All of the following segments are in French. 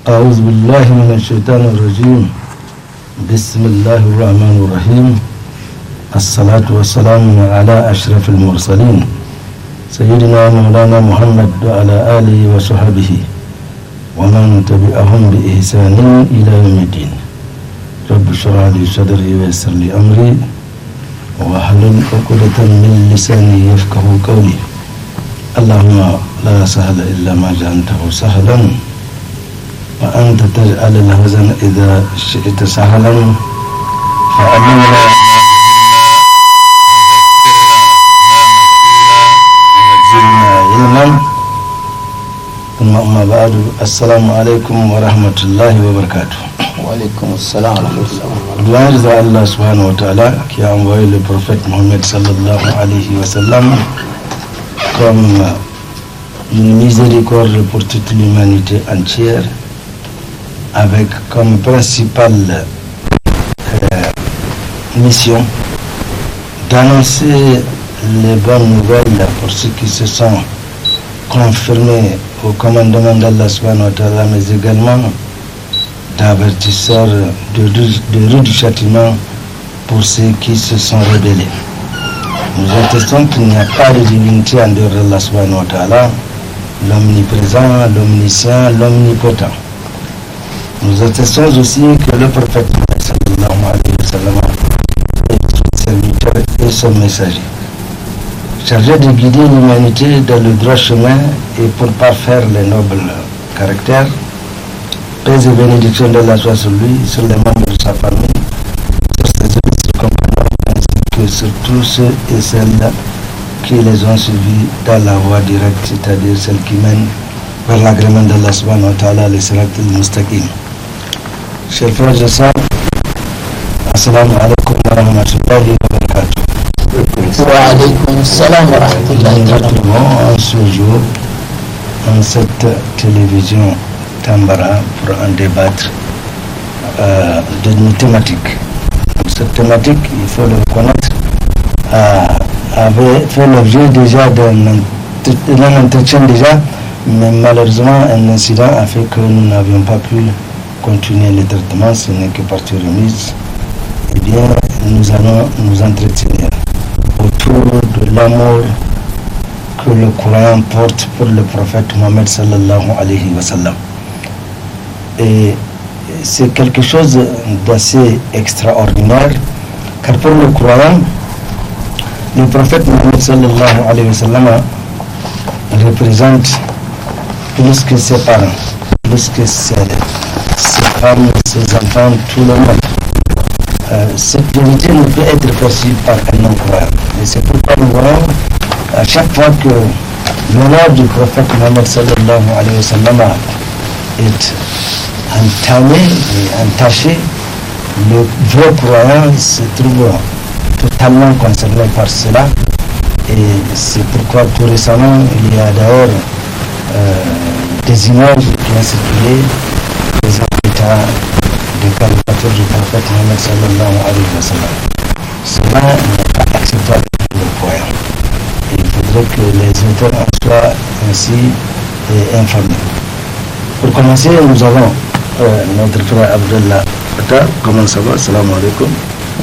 أعوذ بالله من الشيطان الرجيم. بسم الله الرحمن الرحيم. الصلاة والسلام على أشرف المرسلين سيدنا مولانا محمد وعلى آله وصحبه ومن تبعهم بإحسان إلى يوم الدين. رب اشرح لي صدري ويسر لي أمري واحلل عقدة من لساني يفقه قولي. اللهم لا سهل إلا ما جعلته سهلا وأنت تجعل الحزن إذا شئت سهلا فأمنا وزدنا علما. ثم أما بعد، السلام عليكم ورحمة الله وبركاته. وعليكم السلام ورحمة الله. Gloire à Allah subhanahu wa ta'ala qui a envoyé le prophète Mohammed sallallahu alayhi wa sallam comme une miséricorde pour toute l'humanité entière, avec comme principale mission d'annoncer les bonnes nouvelles pour ceux qui se sont confirmés au commandement d'Allah subhanahu wa ta'ala, mais également d'avertisseurs de rue du châtiment pour ceux qui se sont rebellés. Nous attestons qu'il n'y a pas de divinité en dehors d'Allah subhanahu wa ta'ala, l'omniprésent, l'omniscient, l'omnipotent. Nous attestons aussi que le prophète sallallahu alayhi wa sallam est son serviteur et son messager, chargé de guider l'humanité dans le droit chemin et pour parfaire les nobles caractères. Paix et bénédiction d'Allah soit sur lui, sur les membres de sa famille, sur ses autres compagnons, ainsi que sur tous ceux et celles qui les ont suivis dans la voie directe, c'est-à-dire celle qui mène vers l'agrément d'Allah subhanahu wa ta'ala, les siratul mustaqim. Chers frères et sœurs, assalamu alaikum wa rahmatullahi wa barakatuh. Wa alaykum salam wa rahmatullahi Nous wa nous barakatuh. retrouvons en ce jour en cette télévision Tambara pour en débattre d'une thématique. Cette thématique, il faut le reconnaître, avait fait l'objet déjà d'un entretien déjà, mais malheureusement un incident a fait que nous n'avions pas pu continuer le traitement, ce n'est que partie remise. Eh bien, nous allons nous entretenir autour de l'amour que le Coran porte pour le prophète Mohammed sallallahu alayhi wa sallam. Et c'est quelque chose d'assez extraordinaire, car pour le Coran, le prophète Mohammed sallallahu alayhi wa sallam représente plus que ses parents, plus que ses femmes, ses enfants, tout le monde. Cette vérité ne peut être perçue par un non-croyant. Et c'est pourquoi nous voyons à chaque fois que l'honneur du prophète Mohammed sallallahu alayhi wa sallam est entamé et entaché, le vrai croyant se trouve totalement concerné par cela. Et c'est pourquoi tout récemment, il y a d'ailleurs des images qui ont circulé, des états de caricature du prophète Mohammed sallallahu alayhi wa sallam. Cela n'est pas acceptable pour le croyant. Et il faudrait que les auteurs en soient ainsi informés. Pour commencer, nous avons notre frère Abdullah Fata. Comment ça va? Salam alaikum.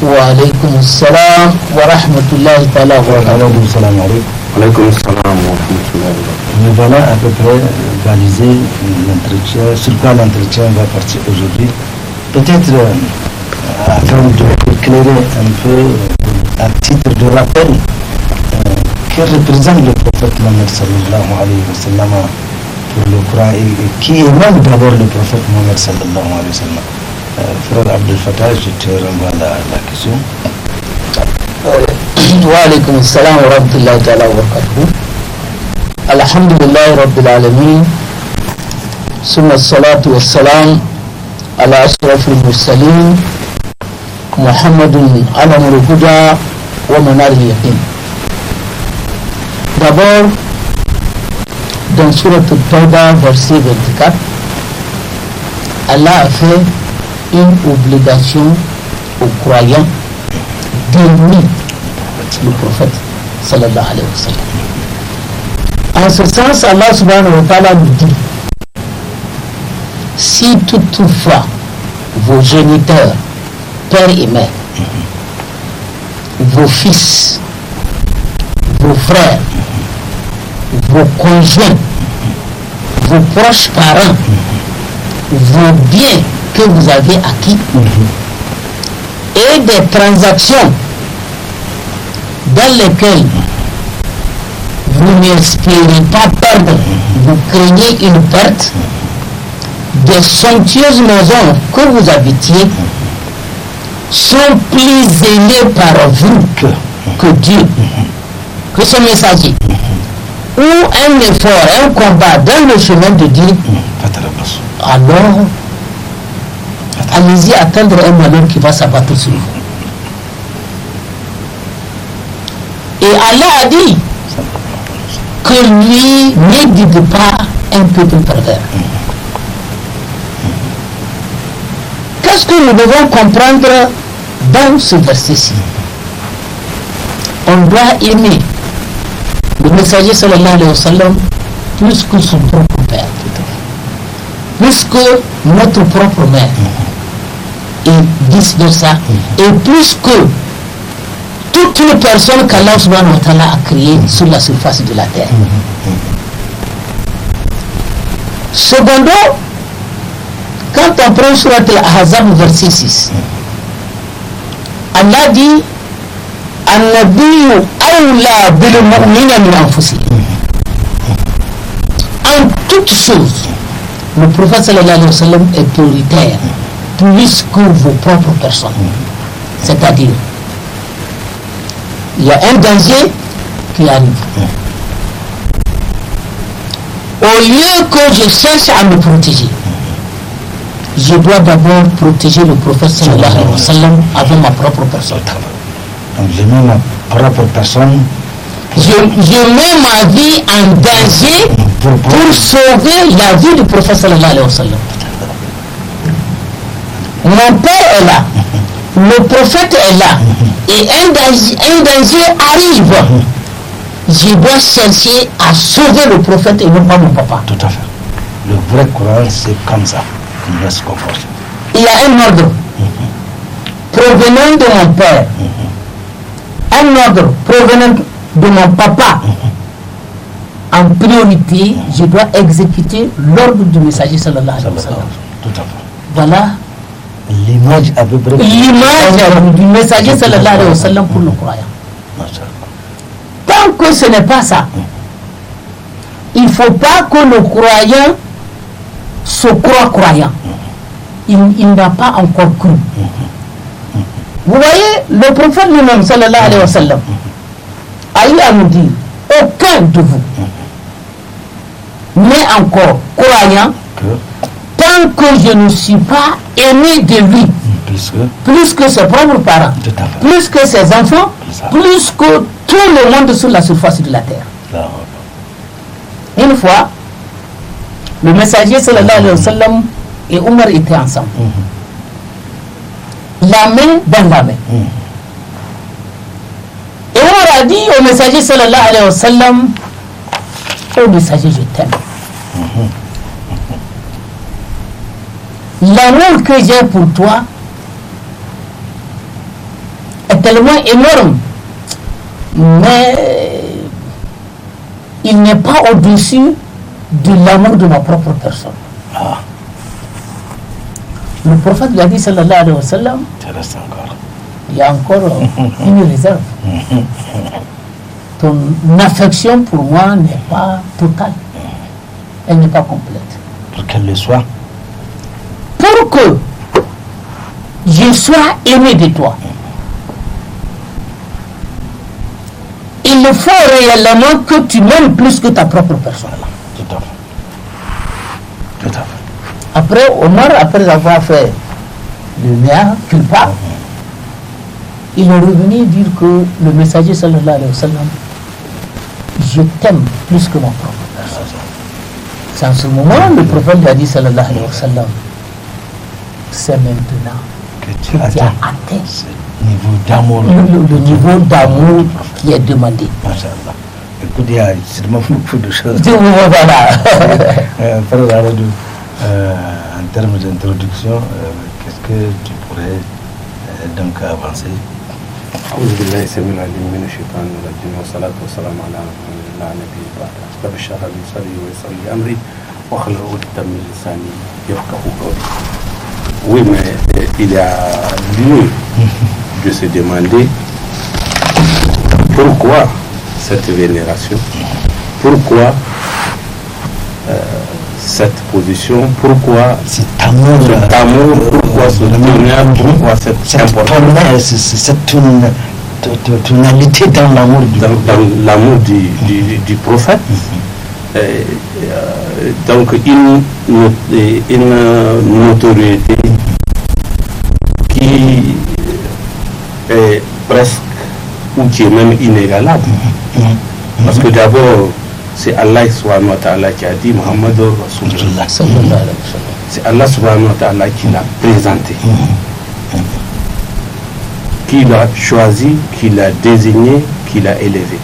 Wa alaykum salam wa rahmatullahi ta'ala wa barakatuh. Salam alaikum. Alaykum salam wa rahmatullahi wa barakatuh. Nous voilà à peu près balisé l'entretien, sur quoi l'entretien va partir aujourd'hui. Peut-être afin d'éclairer un peu, à titre de rappel, que représente le prophète Mohammed sallallahu alayhi wa sallam pour le Coran et qui est même d'abord le prophète Mohammed sallallahu alayhi wa sallam. Frère Abdel Fattah, je te renvoie la question. Wa alaykum salam wa rahmatullahi ta'ala wa barakatuh. Alhamdulillahi rabbil alamin. Summa salatu wa salam على أشرف المرسلين محمد علم الهدى ومنار اليقين. D'abord, dans Surat Al-Tawbah, verset 24, Allah a fait une obligation aux croyants d'aimer le prophète sallallahu alayhi wa sallam. En ce sens, Allah subhanahu wa ta'ala nous dit: si toutefois vos géniteurs, père et mère, vos fils, vos frères, vos conjoints, vos proches parents, vos biens que vous avez acquis et des transactions dans lesquelles vous n'espérez pas perdre, vous craignez une perte, des somptueuses maisons que vous habitiez sont plus aimées par vous que Dieu, que son messager, ou un effort, un combat dans le chemin de Dieu, alors allez-y attendre un malheur qui va s'abattre sur vous. Et Allah a dit que lui ne guide pas un peuple pervers. Qu'est-ce que nous devons comprendre dans ce verset-ci? On doit aimer le messager sallallahu alayhi wa sallam plus que son propre père, plus que notre propre mère, et vice versa, et plus que toutes les personnes qu'Allah subhanahu wa ta'ala a créées sur la surface de la terre. Secondo, quand on prend Surat al-Ahzab verset 6, Allah dit: An-nabiyyu awla bil mu'minina min anfusihim. En toutes choses, le prophète sallallahu alayhi wa sallam est prioritaire plus que vos propres personnes. C'est-à-dire, il y a un danger qui arrive. Au lieu que je cherche à me protéger, je dois d'abord protéger le prophète sallallahu alayhi wa sallam avec ma propre personne. Donc j'ai mis ma propre personne. Je mets ma vie en danger pour sauver la vie du prophète sallallahu alayhi wa sallam. Mon père est là, le prophète est là, et un danger arrive. Je dois chercher à sauver le prophète et non pas mon papa. Tout à fait. Le vrai Coran, c'est comme ça. Il reste conforme. Il y a un ordre provenant de mon père, un ordre provenant de mon papa. En priorité, je dois exécuter l'ordre du messager sallallahu alayhi wa sallam. Tout à fait. Voilà l'image à peu près. L'image du messager sallallahu alayhi wa sallam pour le croyant. Tant que ce n'est pas ça, il ne faut pas que le croyant se croit croyant. Il n'a pas encore cru. Vous voyez, le prophète lui-même, sallallahu alayhi wa sallam, a eu à nous dire: aucun de vous n'est encore croyant tant que je ne suis pas aimé de lui, plus que ses propres parents, plus que ses enfants, plus que tout le monde sur la surface de la terre. Une fois, le messager sallallahu alayhi wa sallam et Omar étaient ensemble. La main dans la main. Et Omar a dit au messager sallallahu alayhi wa sallam: ô messager, je t'aime. L'amour que j'ai pour toi est tellement énorme, mais il n'est pas au-dessus de l'amour de ma propre personne. Le prophète lui a dit sallallahu alayhi wa sallam: il y a encore une réserve. Ton affection pour moi n'est pas totale, elle n'est pas complète. Pour qu'elle le soit. Pour que je sois aimé de toi, il faut réellement que tu m'aimes plus que ta propre personne. Tout à fait. Tout à fait. Après, Omar, après avoir fait le mea culpa, il est revenu dire que le messager sallallahu alayhi wa sallam: je t'aime plus que ma propre personne. C'est en ce moment le prophète lui a dit sallallahu alayhi wa sallam: c'est maintenant que tu qui a atteins atteint ce niveau d'amour. le niveau d'amour qui est demandé. Masha'Allah. Écoute, il y a sûrement beaucoup de choses. Voilà. Frère Aradou, en termes d'introduction, qu'est-ce que tu pourrais donc avancer? أعوذ بالله السميع العليم من الشيطان الرجيم والصلاة والسلام على رسول الله نبي بعد رب اشرح لي صدري ويسر لي أمري واحلل عقدة من لساني يفقهوا قولي. Oui, mais il y a lieu de se demander pourquoi cette vénération, pourquoi cette position, pourquoi cet amour, pourquoi ce honneur, pourquoi cette importance, cette tonalité dans l'amour dans l'amour du prophète. Donc une notoriété qui est presque ou qui est même inégalable. Parce que d'abord, c'est Allah subhanahu wa ta'ala qui a dit Muhammad Rasulullah. C'est Allah subhanahu wa ta'ala qui l'a présenté, qui l'a choisi, qui l'a désigné, qui l'a élevé.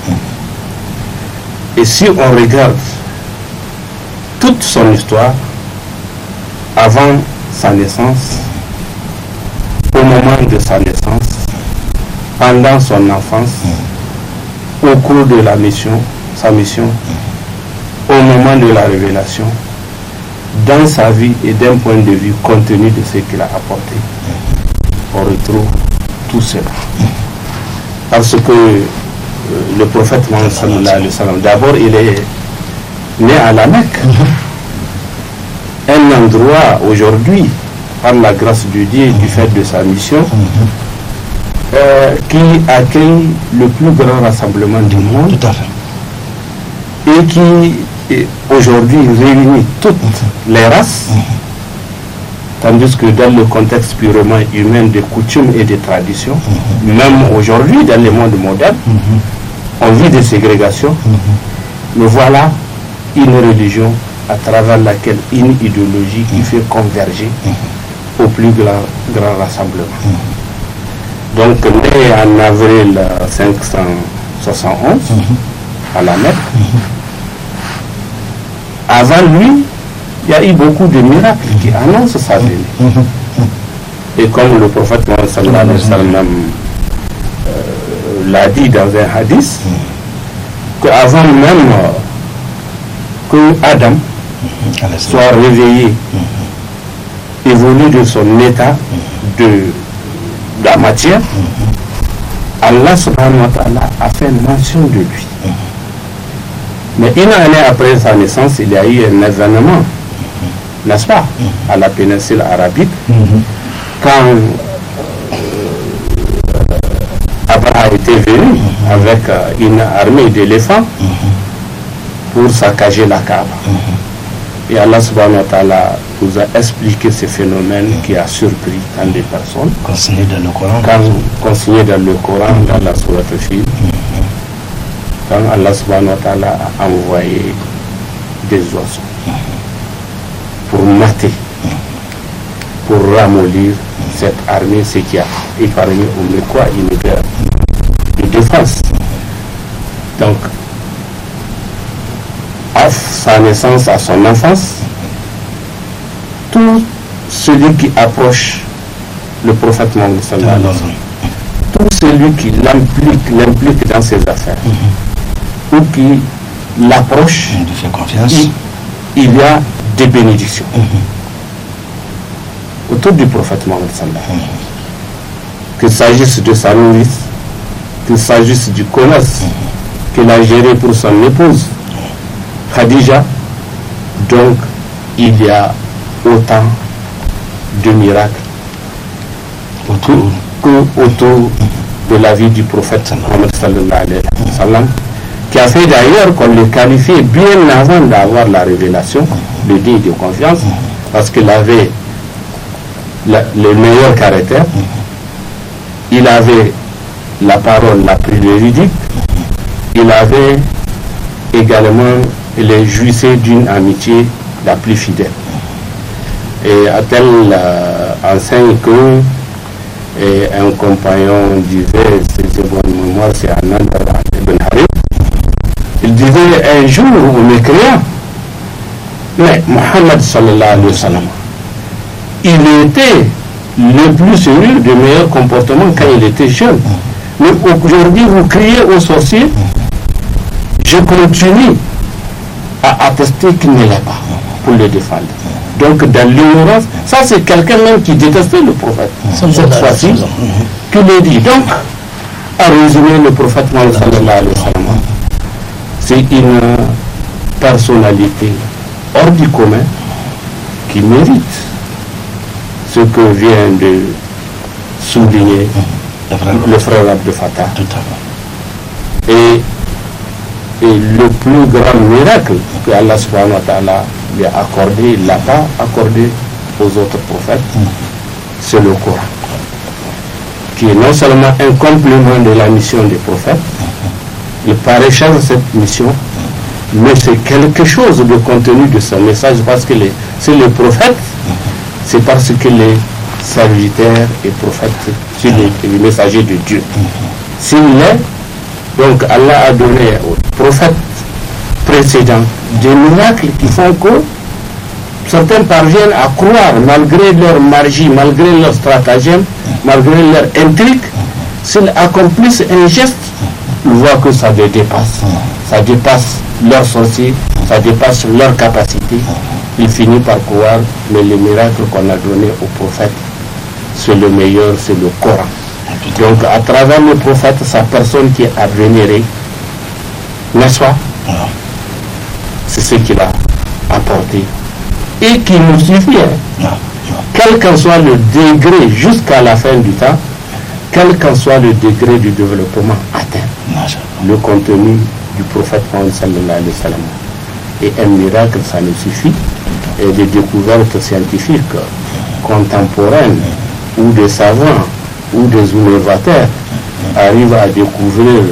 Et si on regarde toute son histoire, avant sa naissance, au moment de sa naissance, pendant son enfance, au cours de la mission, sa mission, au moment de la révélation, dans sa vie et d'un point de vue compte tenu de ce qu'il a apporté, on retrouve tout cela. Parce que le prophète Mohammed sallallahu alayhi wa sallam, d'abord il est né à la Mecque, un endroit aujourd'hui, par la grâce de Dieu et du fait de sa mission, qui accueille le plus grand rassemblement du monde. Tout à fait. Et qui aujourd'hui réunit toutes les races, tandis que dans le contexte purement humain des coutumes et des traditions, même aujourd'hui dans le monde moderne, on vit des ségrégations, mais voilà une religion à travers laquelle une idéologie qui fait converger au plus grand rassemblement. Donc né en avril 571 à la Mecque, avant lui, il y a eu beaucoup de miracles qui annoncent sa venue. Et comme le prophète Mohammed sallallahu alayhi wa sallam l'a dit dans un hadith, qu'avant même que Adam soit réveillé, évolue de son état de la matière, Allah subhanahu wa ta'ala a fait mention de lui. Mais une année après sa naissance, il y a eu un événement, n'est-ce pas, à la péninsule arabique, quand Abraham était venu avec une armée d'éléphants pour saccager la Kaaba. Et Allah subhanahu wa ta'ala nous a expliqué ce phénomène qui a surpris tant de personnes. Consigné dans le Coran. Consigné dans le Coran, dans la sourate Fil. Quand Allah subhanahu wa ta'ala a envoyé des oiseaux pour mater, pour ramollir cette armée, ce qui a épargné au Mekwa une guerre de défense. Donc, à sa naissance, à son enfance, tout celui qui approche le prophète Mohammed sallallahu alayhi wa sallam, tout celui qui l'implique dans ses affaires, ou qui l'approche, il y a des bénédictions autour du prophète Mohammed sallallahu alayhi wa sallam. Qu'il s'agisse de sa nourrice, qu'il s'agisse du commerce qu'il a géré pour son épouse Khadija. Donc il y a autant de miracles autour de la vie du prophète Mohammed sallallahu alayhi wa sallam, qui a fait d'ailleurs qu'on le qualifiait bien avant d'avoir la révélation, le digne de confiance, parce qu'il avait le meilleur caractère, il avait la parole la plus véridique, il avait également, il jouissait d'une amitié la plus fidèle. Et a-t-elle enseigne que Et un compagnon disait, c'est bonne mémoire, c'est Anand ibn Harith. Il disait un jour aux mécréants, mais Mohammed sallallahu alayhi wa sallam, il était le plus sérieux, de meilleur comportement quand il était jeune. Mais aujourd'hui, vous criez aux sorciers, je continue à attester qu'il ne l'est pas pour le défendre. Donc, dans l'ignorance, ça c'est quelqu'un même qui détestait le prophète. Cette fois-ci, que le dit. Donc, à résumer, le prophète Mohammed sallallahu alayhi wa sallam, c'est une personnalité hors du commun qui mérite ce que vient de souligner le frère Abdel Fattah. Et le plus grand miracle que Allah subhanahu wa ta'ala lui a accordé, il ne l'a pas accordé aux autres prophètes, c'est le Coran, qui est non seulement un complément de la mission des prophètes, il parachève cette mission, mais c'est quelque chose de contenu de ce message, parce que c'est les prophètes, c'est parce que les serviteurs et prophètes, c'est les messagers de Dieu. S'il l'est, donc Allah a donné aux prophètes précédents des miracles qui font que certains parviennent à croire, malgré leur magie, malgré leur stratagème, malgré leur intrigue, s'ils accomplissent un geste, ils voient que ça les dépasse. Ça dépasse leur sorcier, ça dépasse leur capacité. Ils finissent par croire, mais les miracles qu'on a donnés aux prophètes, c'est le meilleur, c'est le Coran. Donc à travers le prophète, sa personne qui est vénérée, n'est-ce pas? C'est ce qu'il a apporté et qui nous suffit. Quel qu'en soit le degré jusqu'à la fin du temps, quel qu'en soit le degré du développement atteint, le contenu du prophète Mohammed sallallahu alayhi wa sallam est un miracle, ça nous suffit. Et des découvertes scientifiques contemporaines ou des savants ou des innovateurs arrivent à découvrir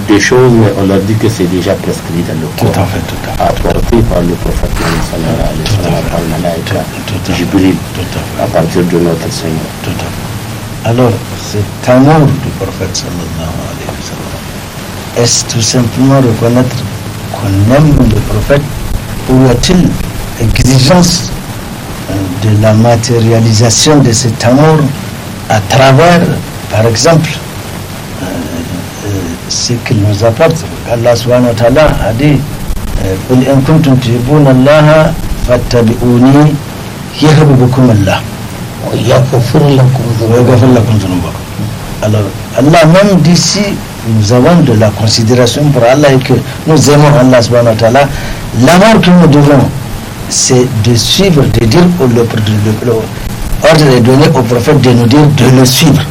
des choses, mais on leur dit que c'est déjà prescrit dans le Coran, apporté par le prophète Mohammed sallallahu alayhi wa sallam, par le malaïka Jibril, à partir de notre Seigneur. Alors, cet amour du prophète sallallahu alayhi wa sallam, est-ce tout simplement reconnaître qu'on aime le prophète, ou y a-t-il exigence de la matérialisation de cet amour à travers, par exemple, ce qu'il nous apporte? Allah subhanahu wa ta'ala a dit قل إن كنتم تحبون الله فاتبعوني يحببكم الله ويغفر لكم ذنوبكم. Alors Allah même dit, si nous avons de la considération pour Allah et que nous aimons Allah subhanahu wa ta'ala, l'amour que nous devons, c'est de suivre, de dire ordre est donné au prophète de nous dire de le suivre.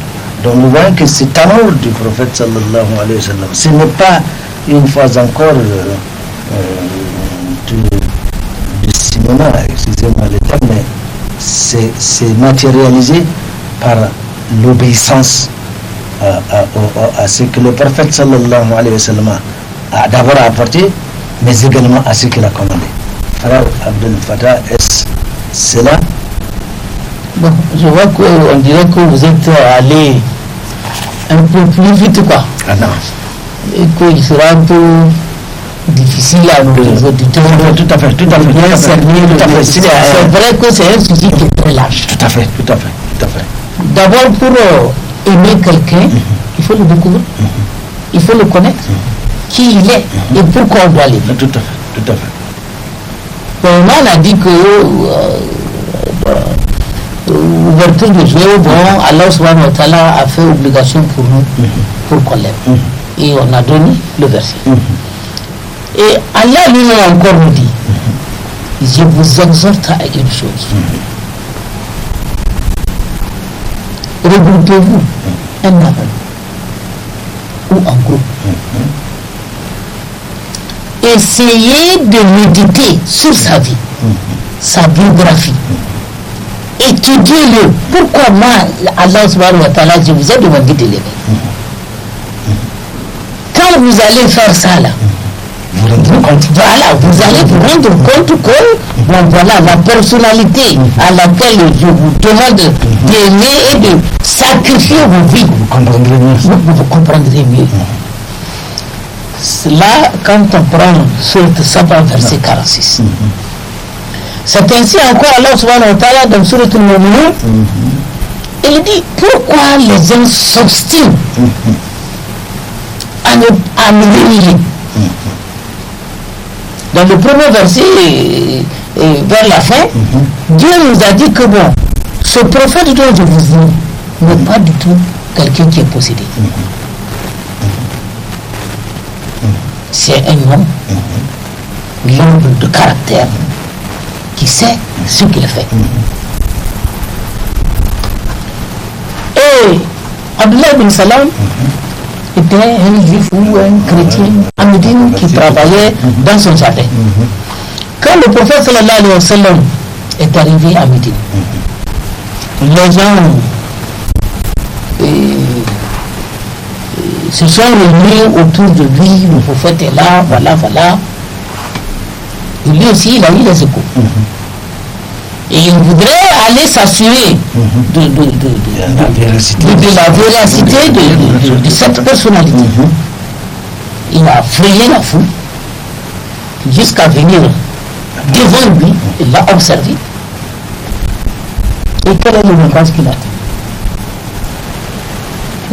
Donc nous voyons que cet amour du prophète sallallahu alayhi wa sallam, ce n'est pas une fois encore du cinéma, excusez-moi le terme, mais c'est matérialisé par l'obéissance à ce que le prophète sallallahu alayhi wa sallam a d'abord apporté, mais également à ce qu'il a commandé. Frère Abdel Fattah, est-ce cela? Bon, je vois qu'on dirait que vous êtes allé un peu plus vite, quoi. Ah non. Et qu'il sera un peu difficile à nos auditeurs. Tout à fait. C'est vrai que c'est un sujet qui est très large. Tout à fait. D'abord, pour aimer quelqu'un, il faut le découvrir, il faut le connaître, qui il est et pourquoi on doit l'aimer. Tout à fait. Bon, on a dit que ouverture de Dieu, Allah subhanahu wa ta'ala a fait obligation pour nous, pour qu'on l'aime. Et on a donné le verset. Et Allah lui-même encore nous dit, je vous exhorte à une chose. Regroupez-vous un homme ou en groupe. Essayez de méditer sur sa vie, sa biographie. Étudiez-le. Pourquoi moi, Allah subhanahu wa ta'ala, je vous ai demandé de l'aimer. Quand vous allez faire ça là, vous allez vous rendre compte que Bon, voilà la personnalité à laquelle je vous demande d'aimer et de sacrifier vos vies. Vous comprendrez mieux. Vous comprendrez mieux. Là, quand on prend Sourate Saba, verset 46. C'est ainsi encore Allah subhanahu wa ta'ala dans Sourate Al-Mu'minun. Il dit pourquoi les gens s'obstinent à me renier. Dans le premier verset, vers la fin, Dieu nous a dit que bon, ce prophète dont je vous dis n'est pas du tout quelqu'un qui est possédé. C'est un homme, l'homme de caractère, qui sait ce qu'il fait. Et Abdullah bin Salam était un juif ou un chrétien à Médine qui travaillait dans son jardin. Quand le prophète sallallahu alayhi wa sallam est arrivé à Médine, les gens se sont réunis autour de lui, le prophète est là, voilà. Et lui aussi, il a eu les échos. Et il voudrait aller s'assurer de la véracité de cette personnalité. Il a frayé la foule jusqu'à venir devant lui, il l'a observé. Et quel est le message qu'il a dit?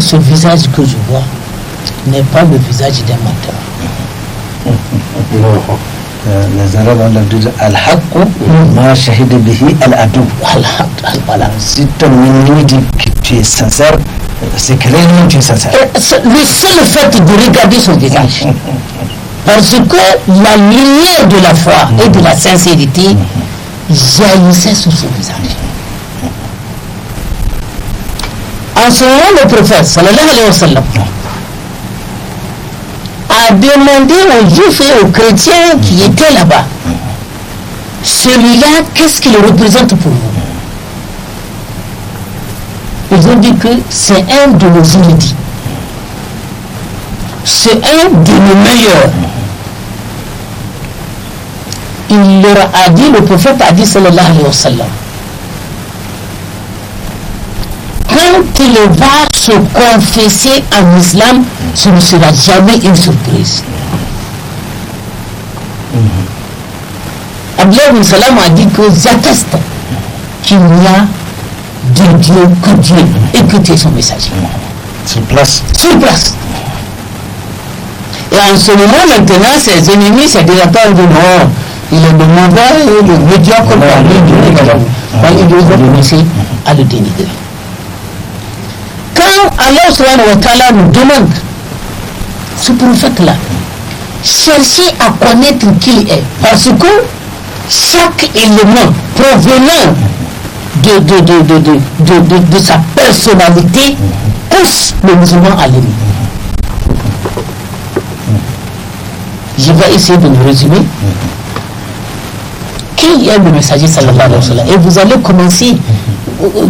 Ce visage que je vois n'est pas le visage d'un menteur. Les Arabes ont dit Al-Haqq ma shahida bihi al-adu. Si ton ennemi dit que tu es sincère, c'est que réellement tu es sincère. Le seul fait de regarder son visage, parce que la lumière de la foi et de la sincérité jaillissait sur son visage. En ce moment, le prophète sallallahu alayhi wa sallam a demandé aux juifs et aux chrétiens qui étaient là-bas, celui-là, qu'est-ce qu'il représente pour vous? Ils ont dit que c'est un de nos inédits. C'est un de nos meilleurs. Il leur a dit, le prophète a dit sallallahu alayhi wa sallam, quand il va se confesser en islam, ce ne sera jamais une surprise. Abdullah bin Salam a dit que j'atteste qu'il n'y a de Dieu que Dieu et que tu es son messager. Sur place. Sur place. Et en ce moment, maintenant, ses ennemis, ses détracteurs disent non, il est le mauvais et le médiocre parmi Dieu. Ils doivent commencer à le dénigrer. Quand Allah subhanahu wa ta'ala nous demande, ce prophète-là, cherchez à connaître qui il est, parce que chaque élément provenant de sa personnalité pousse le musulman à l'aimer. Je vais essayer de nous résumer. Qui est le messager sallallahu alayhi wa sallam? Et vous allez commencer,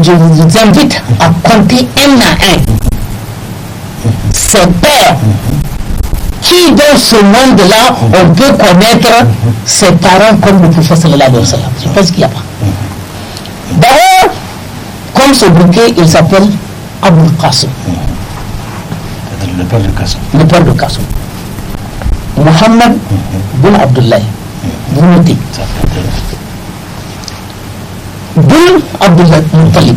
je vous invite à compter un à un ses pères qui dans ce monde-là on peut connaître ses parents comme le prophète sallallahu alayhi wa sallam. Je pense qu'il n'y a pas. D'abord, comme ce bouquet, il s'appelle Abul Qasim. Le père de Qasim. Le père de Qasim. Muhammad bin Abdullah. Vous notez. Bin Abdullah Muttalib.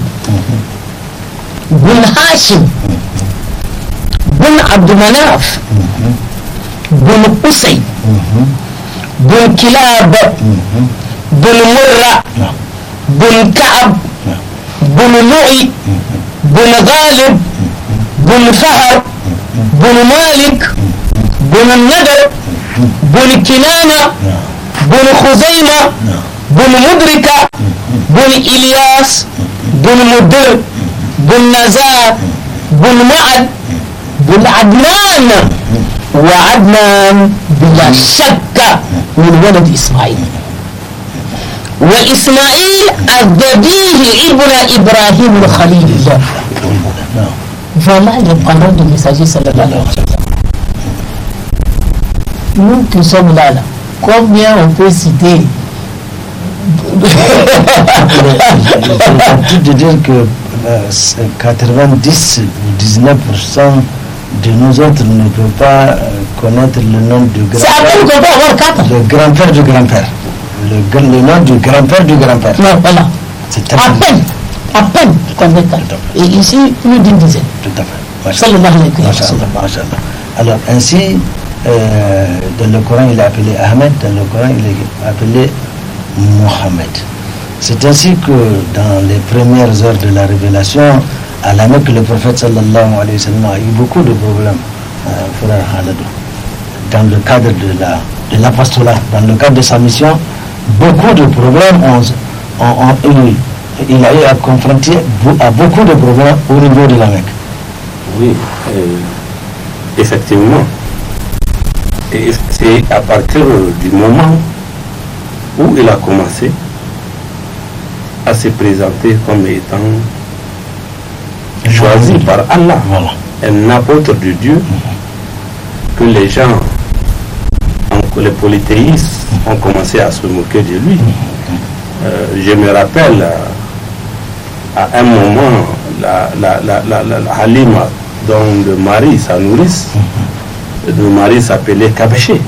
Bin Hashim. Bin Abdul Manaf. Bin Usay. Bin Kilab. Bin Murra. Bin Ka'ab. Bin Lu'i. Bin Ghalib. Bin Fahar. Bin Malik. بن الندر بن كنانة بن خزيمة بن مدركة بن إلياس بن مدر بن نزار بن معد بن عدنان وعدنان بلا شك من ولد إسماعيل وإسماعيل الذبيه ابن إبراهيم الخليل الله. Voilà les paroles du messager sallallahu alayhi wa sallam. Nous qui sommes là, combien on peut citer de dire que 90 ou 19% de nous autres ne peut pas connaître le nom du C'est à peine qu'on peut avoir 4. le grand-père du grand-père. Le nom du grand-père du grand-père. Non, voilà. C'est À peine qu'on est 4. Et ici, plus d'une dizaine. Tout à fait. Sallallahu alayhi wa Masha'Allah, sallam. Masha'Allah. Alors ainsi, dans le Coran il est appelé Ahmed, dans le Coran il est appelé Mohammed. C'est ainsi que dans les premières heures de la révélation, à la Mecque, le prophète sallallahu alayhi wa sallam a eu beaucoup de problèmes, frère Khaladou. Dans le cadre de l'apostolat, dans le cadre de sa mission, beaucoup de problèmes il a eu à confronter à beaucoup de problèmes au niveau de la Mecque. Oui, effectivement. Et c'est à partir du moment où il a commencé à se présenter comme étant choisi par Allah, Voilà. un apôtre de Dieu, que les gens, les polythéistes, ont commencé à se moquer de lui. Je me rappelle à un moment, la Halima, dont le mari, sa nourrice, le mari s'appelait Kabaché.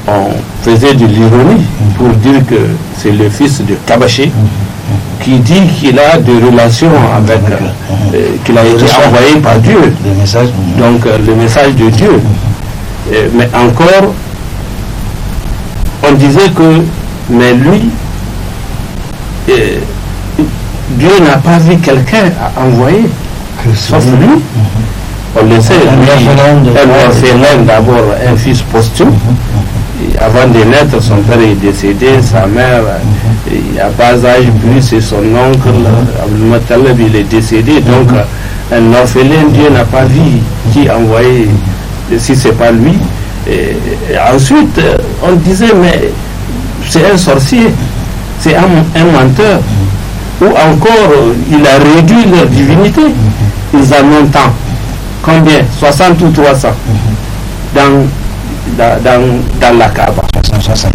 On faisait de l'ironie pour dire que c'est le fils de Kabaché qui dit qu'il a des relations avec, qu'il a été envoyé par Dieu. Des messages. Donc le message de Dieu. Mais encore, on disait que, mais lui, Dieu n'a pas vu quelqu'un à envoyer, sauf lui. On le sait, un orphelin d'abord, un fils posthume. Avant de naître, son père est décédé, sa mère, à bas âge, puis c'est son oncle, Abdul Talib, il est décédé. Donc, un orphelin, Dieu n'a pas vu qui envoyé, si ce n'est pas lui. Et ensuite, on disait, mais c'est un sorcier, c'est un menteur. Ou encore, il a réduit leur divinité. Ils en ont tant. Combien? 60 ou 300 dans la Kaaba. 60.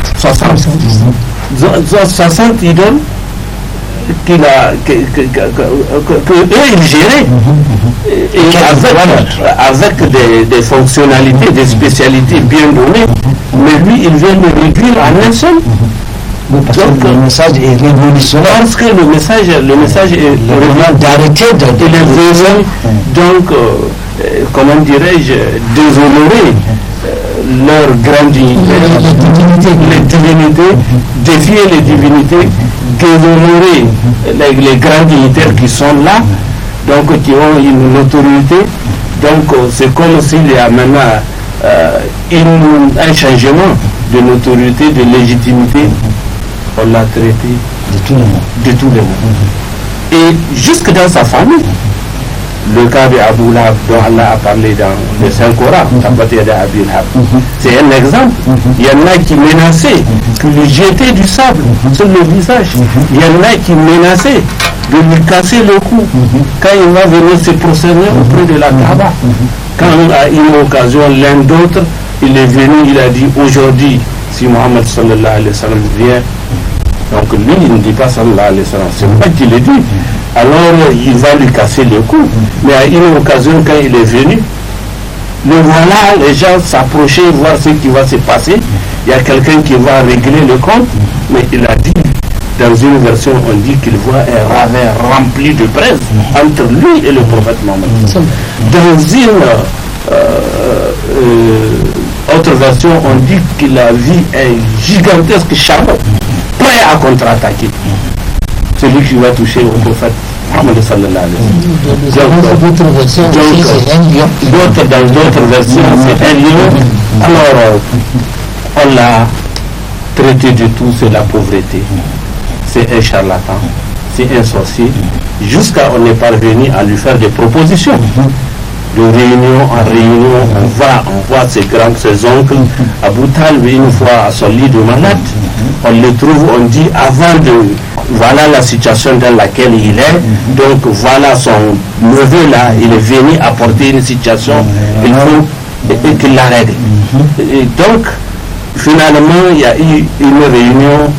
60 idoles que eux ils géraient. Et avec des fonctionnalités, des spécialités bien données. Mais lui, il vient le réduire en un seul. Parce que le message est révolutionnaire. Parce que le message est d'arrêter de donc, comment dirais-je, déshonorer leur grande dignité, les divinités, défier les divinités, déshonorer les grands dignitaires qui sont là, donc qui ont une autorité. Donc c'est comme s'il y a maintenant un changement de notoriété, de légitimité. On l'a traité de tous les mots. Et jusque dans sa famille, le cas d'Abou Lahab dont Allah a parlé dans le Saint-Coran, c'est un exemple. Il y en a qui menaçaient de lui jeter du sable sur le visage. Il y en a qui menaçaient de lui casser le cou quand il va venir se prosterner auprès de la Kaaba. Quand à une occasion, l'un d'autre, il est venu, il a dit aujourd'hui, si Mohammed sallallahu alayhi wa sallam vient, donc lui il ne dit pas sallallahu alayhi wa sallam, c'est moi qui le dis, alors il va lui casser le cou. Mais à une occasion, quand il est venu, le voilà, les gens s'approchaient, voir ce qui va se passer. Il y a quelqu'un qui va régler le compte, mais il a dit, dans une version on dit qu'il voit un ravin rempli de braise entre lui et le prophète Mohammed. Dans une autre version, on dit qu'il a vu un gigantesque charbon prêt à contre-attaquer celui qui va toucher au prophète Mohammed sallallahu alayhi wa sallam. Dans d'autres versions, c'est un lion. Alors, on l'a traité de tout, c'est la pauvreté. C'est un charlatan, c'est un sorcier. Jusqu'à on est parvenu à lui faire des propositions. De réunion en réunion, on voit ses oncles. Abou Talib, une fois à son lit de malade, on le trouve, on dit avant voilà la situation dans laquelle il est, donc voilà son neveu là, il est venu apporter une situation, il faut qu'il la règle. Et donc, finalement, il y a eu une réunion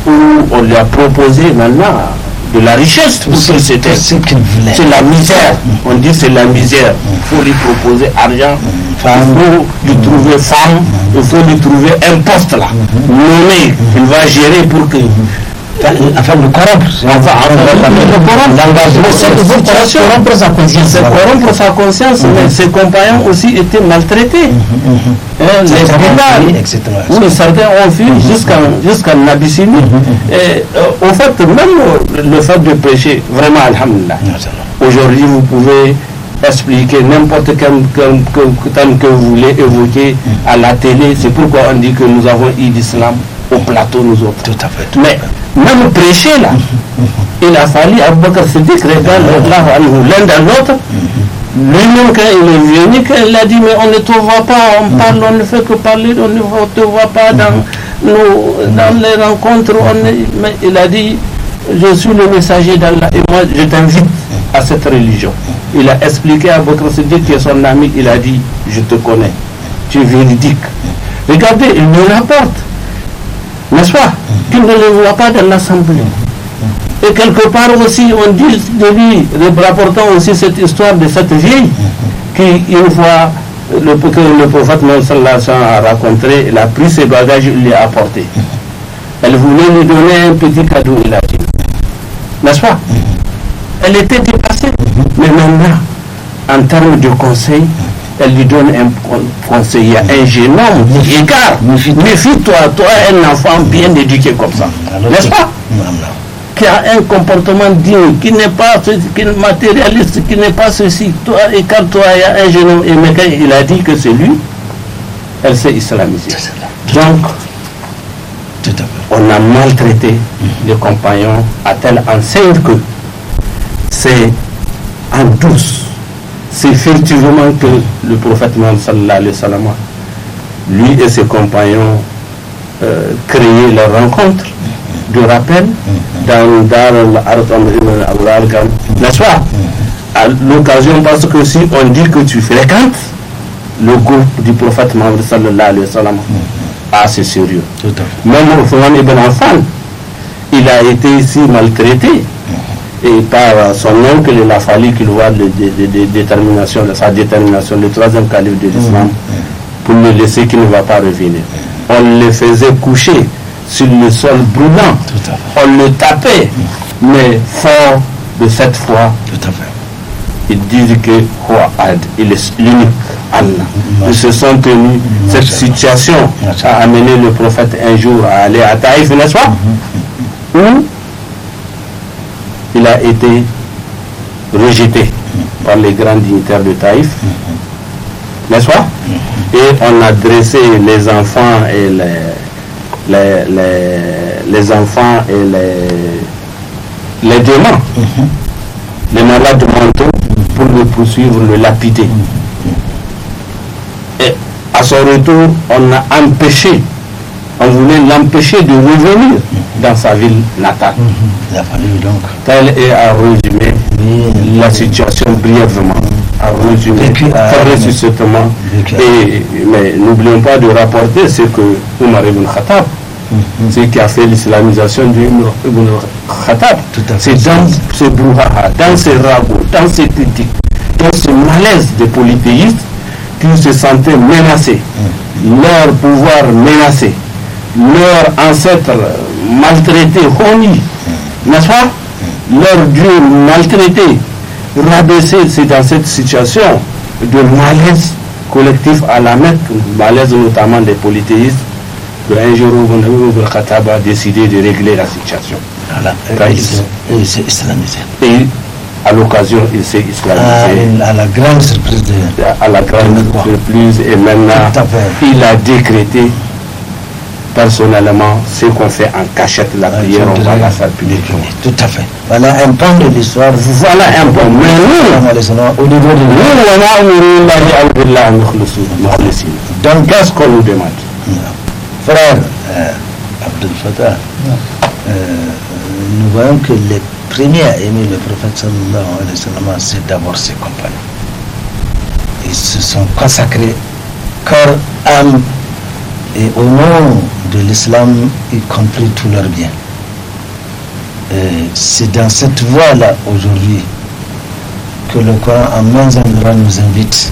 où on lui a proposé maintenant de la richesse pour que c'était. ce qu'il voulait. C'est la misère. On dit c'est la misère. Il faut lui proposer argent, il faut lui trouver femme, il faut lui trouver un poste là, nommé, il va gérer pour que. Enfin, le corrompre. Corrompre sa conscience. C'est corrompre sa conscience, mais ses compagnons aussi étaient maltraités. Les Bilal, etc. oui, certains ont fui jusqu'en Abyssinie. Et au fait, même le fait de prêcher, vraiment, alhamdulillah, aujourd'hui vous pouvez expliquer n'importe quel thème que vous voulez évoquer à la télé. C'est pourquoi on dit que nous avons eu l'islam au plateau, nous autres. Tout à fait. Mais même prêcher là, il a fallu Abu Bakr Siddiq, l'un dans l'autre. Lui-même, quand il est venu, il a dit, mais on ne te voit pas, on parle, on ne fait que parler, on ne te voit pas dans les rencontres. Mais il a dit, je suis le messager d'Allah et moi je t'invite à cette religion. Il a expliqué à Abu Bakr Siddiq qui est son ami, il a dit, je te connais, tu es véridique. Regardez, il me rapporte, n'est-ce pas, qu'il ne le voit pas dans l'assemblée. Et quelque part aussi, on dit de lui, rapportant aussi cette histoire de cette vieille, qui une fois, que le prophète Mohammed sallallahu alayhi wa sallam a rencontré, il a pris ses bagages, il les a apportés. Elle voulait lui donner un petit cadeau, il a dit. N'est-ce pas? Elle était dépassée. Mais maintenant, en termes de conseil, elle lui donne un conseil. Il y a un jeune homme, regarde, méfie-toi, toi un enfant bien éduqué comme ça. N'est-ce pas? Qui a un comportement digne, qui n'est pas matérialiste, qui n'est pas ceci. Toi, écarte-toi, il y a un jeune homme. Et quand il a dit que c'est lui, elle s'est islamisée. Donc, on a maltraité les compagnons à telle enseigne que c'est en douce, c'est furtivement que le prophète Mohammed sallallahu alayhi wa sallam, lui et ses compagnons, créaient leur rencontre de rappel dans n'est-ce pas? À l'occasion, parce que si on dit que tu fréquentes le groupe du prophète Mohammed sallallahu alayhi wa sallam, c'est sérieux. Même Othman ibn Affan, il a été ici maltraité. Et par son oncle, il a fallu qu'il voit sa détermination, le troisième calife de l'islam, pour le laisser qu'il ne va pas revenir. On le faisait coucher sur le sol brûlant. On le tapait, mais fort de cette foi. Ils disent que il est l'unique Allah. Ils se sont tenus. Cette situation a amené le prophète un jour à aller à Taïf, n'est-ce pas? Où il a été rejeté par les grands dignitaires de Taïf, n'est-ce pas? Et on a dressé les enfants et les enfants et les démons, les malades mentaux, pour le poursuivre, le lapider. Et à son retour, on voulait l'empêcher de revenir dans sa ville natale. Il a fallu donc. Tel est à résumer la situation brièvement, à résumer très succinctement. Mais n'oublions pas de rapporter ce que Omar ibn Khattab, ce qui a fait l'islamisation d'Ibn Khattab. C'est dans ce brouhaha, dans ces ragots, dans ces critiques, dans ce malaise des polythéistes qui se sentaient menacés, leur pouvoir menacé, leurs ancêtres maltraités, honnis, n'est-ce pas? Leur Dieu maltraité, rabaissé. C'est dans cette situation de malaise collectif à la Mecque, malaise notamment des polythéistes, qu'un jour Ibn Khattab a décidé de régler la situation. Il s'est islamisé. Et à l'occasion, il s'est islamisé. À la grande surprise à la grande surprise. Et maintenant, il a décrété personnellement ce qu'on fait en cachette, la prière, on va la faire publiquement. Tout à fait. Voilà un pan de l'histoire. Voilà un pan. Mais nous, au niveau de donc qu'est-ce qu'on nous demande? Frère Abdel Fattah, nous voyons que les premiers à aimer le prophète sallallahu alayhi wa sallam, c'est d'abord ses compagnons. Ils se sont consacrés corps, âme, Et au nom de l'islam, y compris tout leur bien. C'est dans cette voie-là aujourd'hui que le Coran en maints endroits nous invite,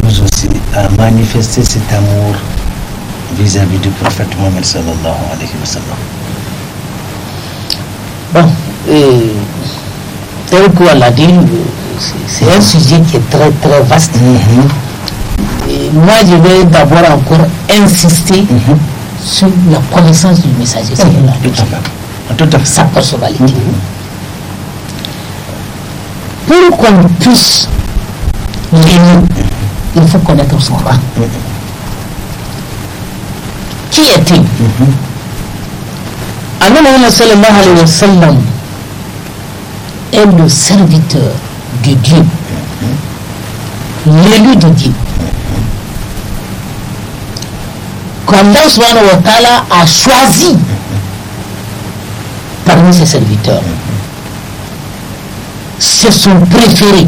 nous aussi, à manifester cet amour vis-à-vis du prophète Mohammed sallallahu alayhi wa sallam. Bon, tel qu'on l'a dit, c'est un sujet qui est très très vaste. Et moi, je vais d'abord encore insister sur la connaissance du messager. Tout à fait. Sa personnalité. Pour qu'on puisse l'aimer, il faut connaître son rang. Qui est-il? Muhammad sallallahu alayhi wa sallam est le serviteur de Dieu, l'élu de Dieu. qu'Allah subhanahu wa ta'ala a choisi parmi ses serviteurs. C'est son préféré,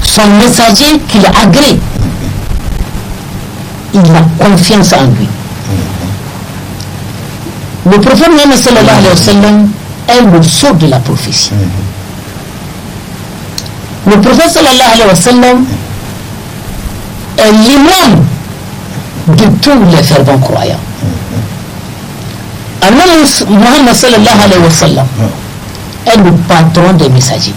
son messager qu'il agrée. Il a confiance en lui. Le prophète Mohammed sallallahu alayhi wa sallam est le sceau de la prophétie. Le prophète sallallahu alayhi wa sallam est l'imam de tous les fervents croyants. Mohammed sallallahu alayhi wa sallam est le patron des messagers.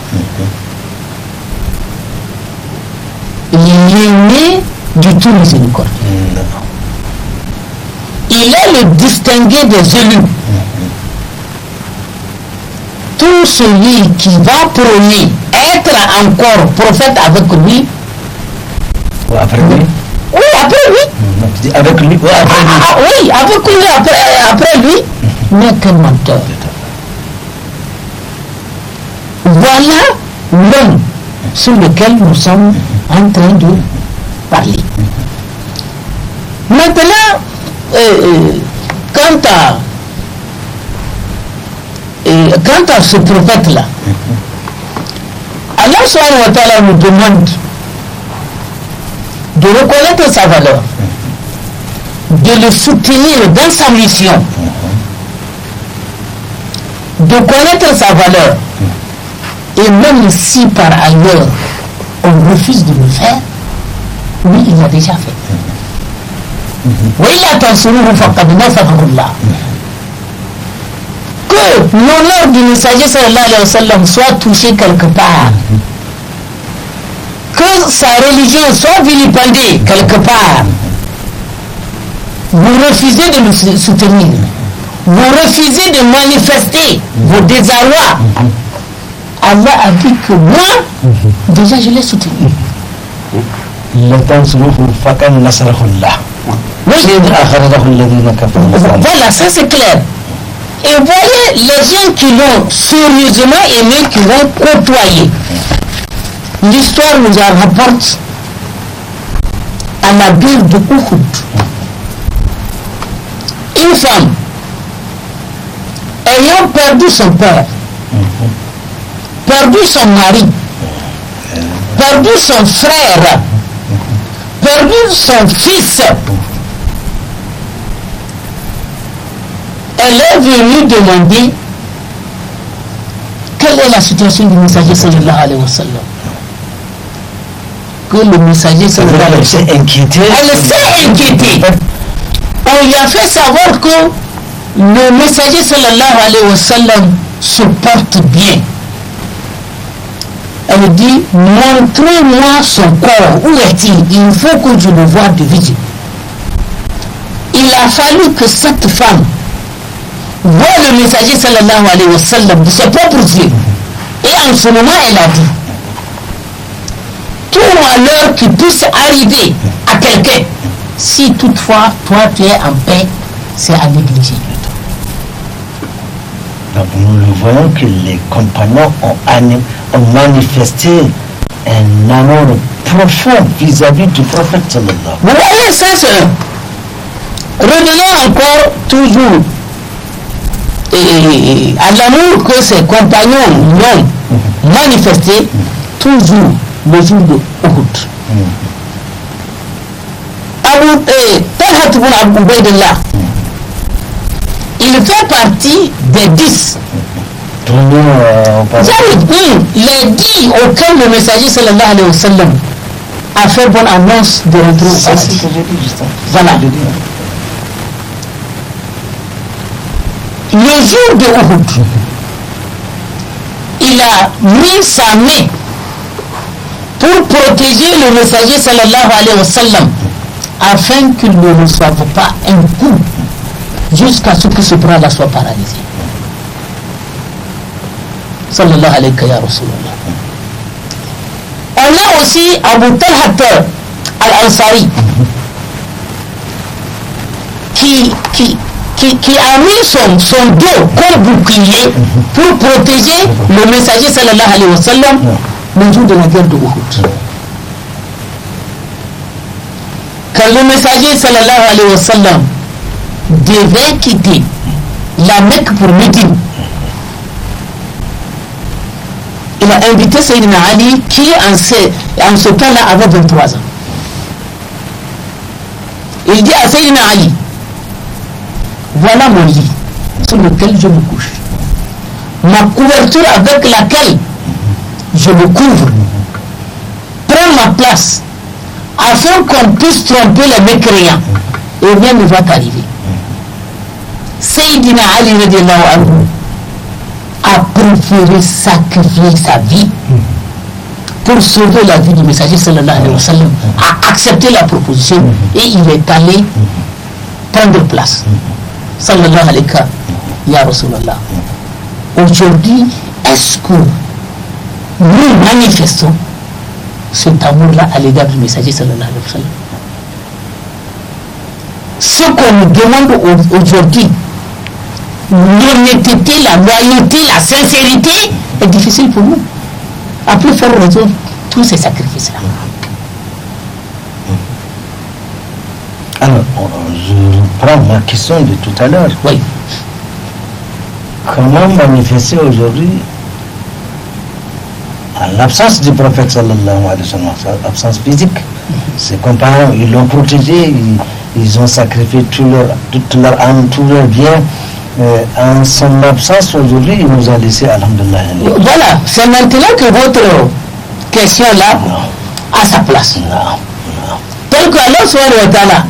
Il est né du tout miséricordieux. Il est le distingué des élus. Tout celui qui va prôner être encore prophète avec lui. Ou après lui? Oui, après lui. Avec lui? Ou après lui? Oui, avec lui, après lui, n'est qu'un menteur. Voilà l'homme sur lequel nous sommes en train de parler. Maintenant, quant à ce prophète-là, Allah subhanahu wa ta'ala nous demande de reconnaître sa valeur, de le soutenir dans sa mission, de connaître sa valeur. Et même si par ailleurs on refuse de le faire, lui il l'a déjà fait. Que l'honneur du messager sallallahu alayhi wa sallam soit touché quelque part, que sa religion soit vilipendée quelque part, vous refusez de le soutenir, vous refusez de manifester vos désarrois. Allah a dit que moi, déjà je l'ai soutenu. Voilà, ça c'est clair. Et voyez les gens qui l'ont sérieusement aimé, qui l'ont côtoyé. L'histoire nous en rapporte à la guerre de Uhud. Une femme ayant perdu son père, perdu son mari, perdu son frère, perdu son fils, elle est venue demander quelle est la situation du messager sallallahu alayhi wa sallam. Que le messager sallallahu alayhi wa sallam s'est inquiété. Elle s'est inquiétée. On lui a fait savoir que le messager sallallahu alayhi wa sallam se porte bien. Elle dit, montrez-moi son corps, où est-il? Il faut que je le voie de visu. Il a fallu que cette femme voit le messager sallallahu alayhi wa sallam de ses propres yeux. Et en ce moment, elle a dit, tout malheur qui puisse arriver à quelqu'un, si toutefois toi tu es en paix, c'est à négliger. Donc nous le voyons que les compagnons ont manifesté un amour profond vis-à-vis du prophète sallallahu. Vous voyez, ça c'est... Revenons encore toujours à l'amour que ses compagnons l'ont manifesté toujours le jour de Uhud. Talha ibn Ubaydillah, il fait partie des 10. Les 10 auxquels le messager sallallahu alayhi wa sallam a fait bonne annonce de retour au paradis. Voilà. Le jour de Uhud, il a mis sa main pour protéger le messager sallallahu alayhi wa sallam afin qu'il ne reçoive pas un coup jusqu'à ce que ce bras-là soit paralysé. Sallallahu alayhi wa Rasulullah. On a aussi Abu Talha al-Ansari qui a mis son dos comme bouclier pour protéger le messager sallallahu alayhi wa sallam le jour de la guerre de Uhud. Quand le messager sallallahu alayhi wa sallam devait quitter la Mecque pour Médine, il a invité Sayyidina Ali qui en ce temps-là avait 23 ans. Il dit à Sayyidina Ali, voilà mon lit sur lequel je me couche, ma couverture avec laquelle je me couvre, prends ma place afin qu'on puisse tromper les mécréants et rien ne va t'arriver. Sayyidina Ali radiallahu anhu a préféré sacrifier sa vie pour sauver la vie du messager sallallahu alayhi wa sallam, a accepté la proposition et il est allé prendre place. Sallallahu alayhi wa Rasulallah. Aujourd'hui, est-ce que nous manifestons cet amour-là à l'égard du messager sallallahu alayhi wa sallam? Ce qu'on nous demande aujourd'hui, l'honnêteté, la loyauté, la sincérité est difficile pour nous. À plus forte raison, tous ces sacrifices-là. Alors, je reprends ma question de tout à l'heure. Oui. Comment manifester aujourd'hui, en l'absence du prophète sallallahu alayhi wa sallam, absence physique, ses compagnons, ils l'ont protégé, ils ont sacrifié toute leur âme, tout leur bien. En son absence aujourd'hui, il nous a laissé, alhamdulillah. Voilà, c'est maintenant que votre question-là a sa place. Tel que Allah subhanahu wa ta'ala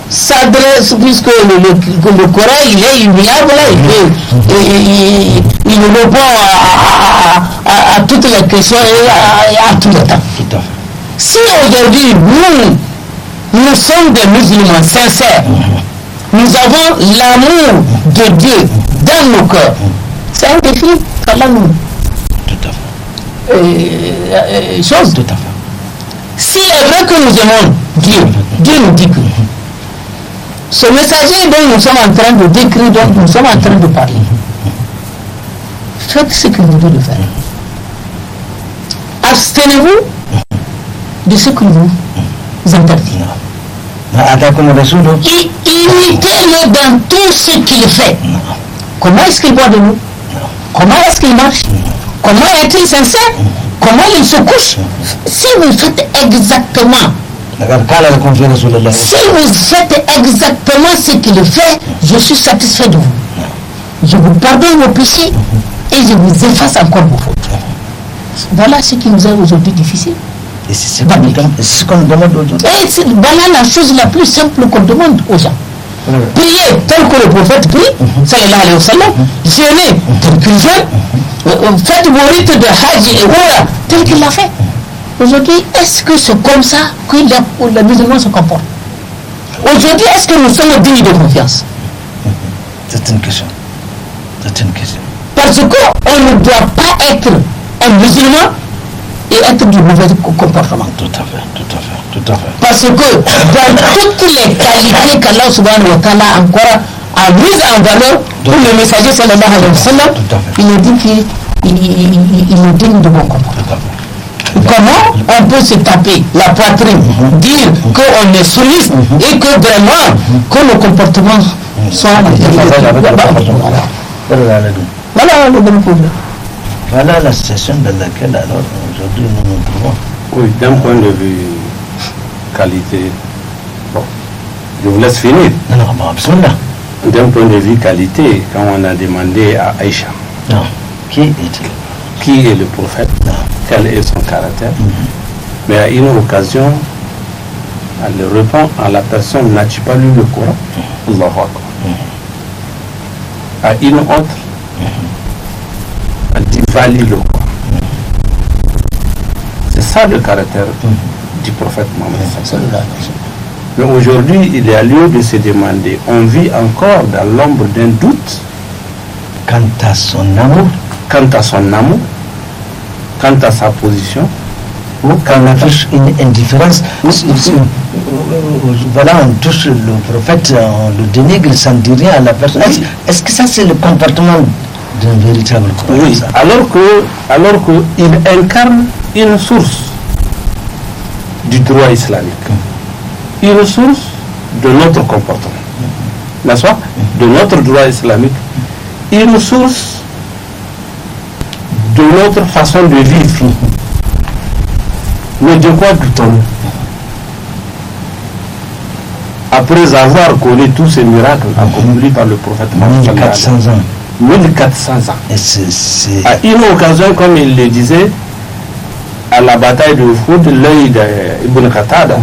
s'adresse, puisque le Coran il est immuable, il répond à toutes les questions et à tout le temps. Si aujourd'hui nous sommes des musulmans sincères, nous avons l'amour de Dieu dans nos cœurs, c'est un défi qu'Allah nous. Tout à fait. Chose. Tout à fait. Si est vrai que nous aimons Dieu, Dieu nous dit que ce messager dont nous sommes en train de décrire, dont nous sommes en train de parler, faites ce qu'il vous dit de faire. Abstenez-vous de ce qu'il vous interdit. Imitez-le dans tout ce qu'il fait. Comment est-ce qu'il boit de l'eau? Comment est-ce qu'il marche? Comment est-il sincère? Comment il se couche? Si vous faites exactement ce qu'il fait, je suis satisfait de vous. Je vous pardonne vos péchés et je vous efface encore vos fautes. Voilà ce qui nous est aujourd'hui difficile. Et c'est ce qu'on demande aujourd'hui. Et voilà la chose la plus simple qu'on demande aux gens. Priez tel que le prophète prie, sallallahu alayhi wa sallam, jeûnez tel qu'il jeûne, faites vos rites de Hajj et Oura tel qu'il l'a fait. Aujourd'hui, est-ce que c'est comme ça que les musulmans se comportent? Aujourd'hui, est-ce que nous sommes dignes de confiance? C'est une question. C'est une question. Parce qu'on ne doit pas être un musulman et être du mauvais comportement. Tout à fait, tout à fait, tout à fait. Parce que dans toutes les qualités qu'Allah subhanahu wa ta'ala encore a mises en valeur pour le messager sallallahu alayhi wa sallam, il a dit qu'il est digne de bon comportement. Comment on peut se taper la poitrine, dire qu'on est soumis et que vraiment que nos comportements sont voilà le bon problème. Voilà la situation dans laquelle alors aujourd'hui nous nous trouvons. Oui, d'un point de vue qualité Je vous laisse finir. Non, bon, absolument. D'un point de vue qualité, quand on a demandé à Aïcha Non. Qui est-il? qui est le prophète, Non. quel est son caractère, mais à une occasion, elle répond à la personne: n'as-tu pas lu le Coran? Allahu Akbar. À une autre, elle dit: va lire le Coran. C'est ça le caractère du prophète Mohammed. Mais aujourd'hui, il y a lieu de se demander, on vit encore dans l'ombre d'un doute Quant à son amour, quant à son amour, quant à sa position, ou quand on affiche une indifférence. Voilà, on touche le prophète, on le dénigre sans dire rien à la personne. Est-ce que ça, c'est le comportement d'un véritable croyant? oui, alors qu'il incarne une source du droit islamique, une source de notre comportement, n'est-ce pas, de notre droit islamique, une source de notre façon de vivre. Mais de quoi doutons-nous? Après avoir connu tous ces miracles accomplis par le prophète Mohammed, 1400 ans. 1400 ans. Et c'est... À une occasion, comme il le disait, à la bataille de Uhud, l'œil d'Ibn Qatada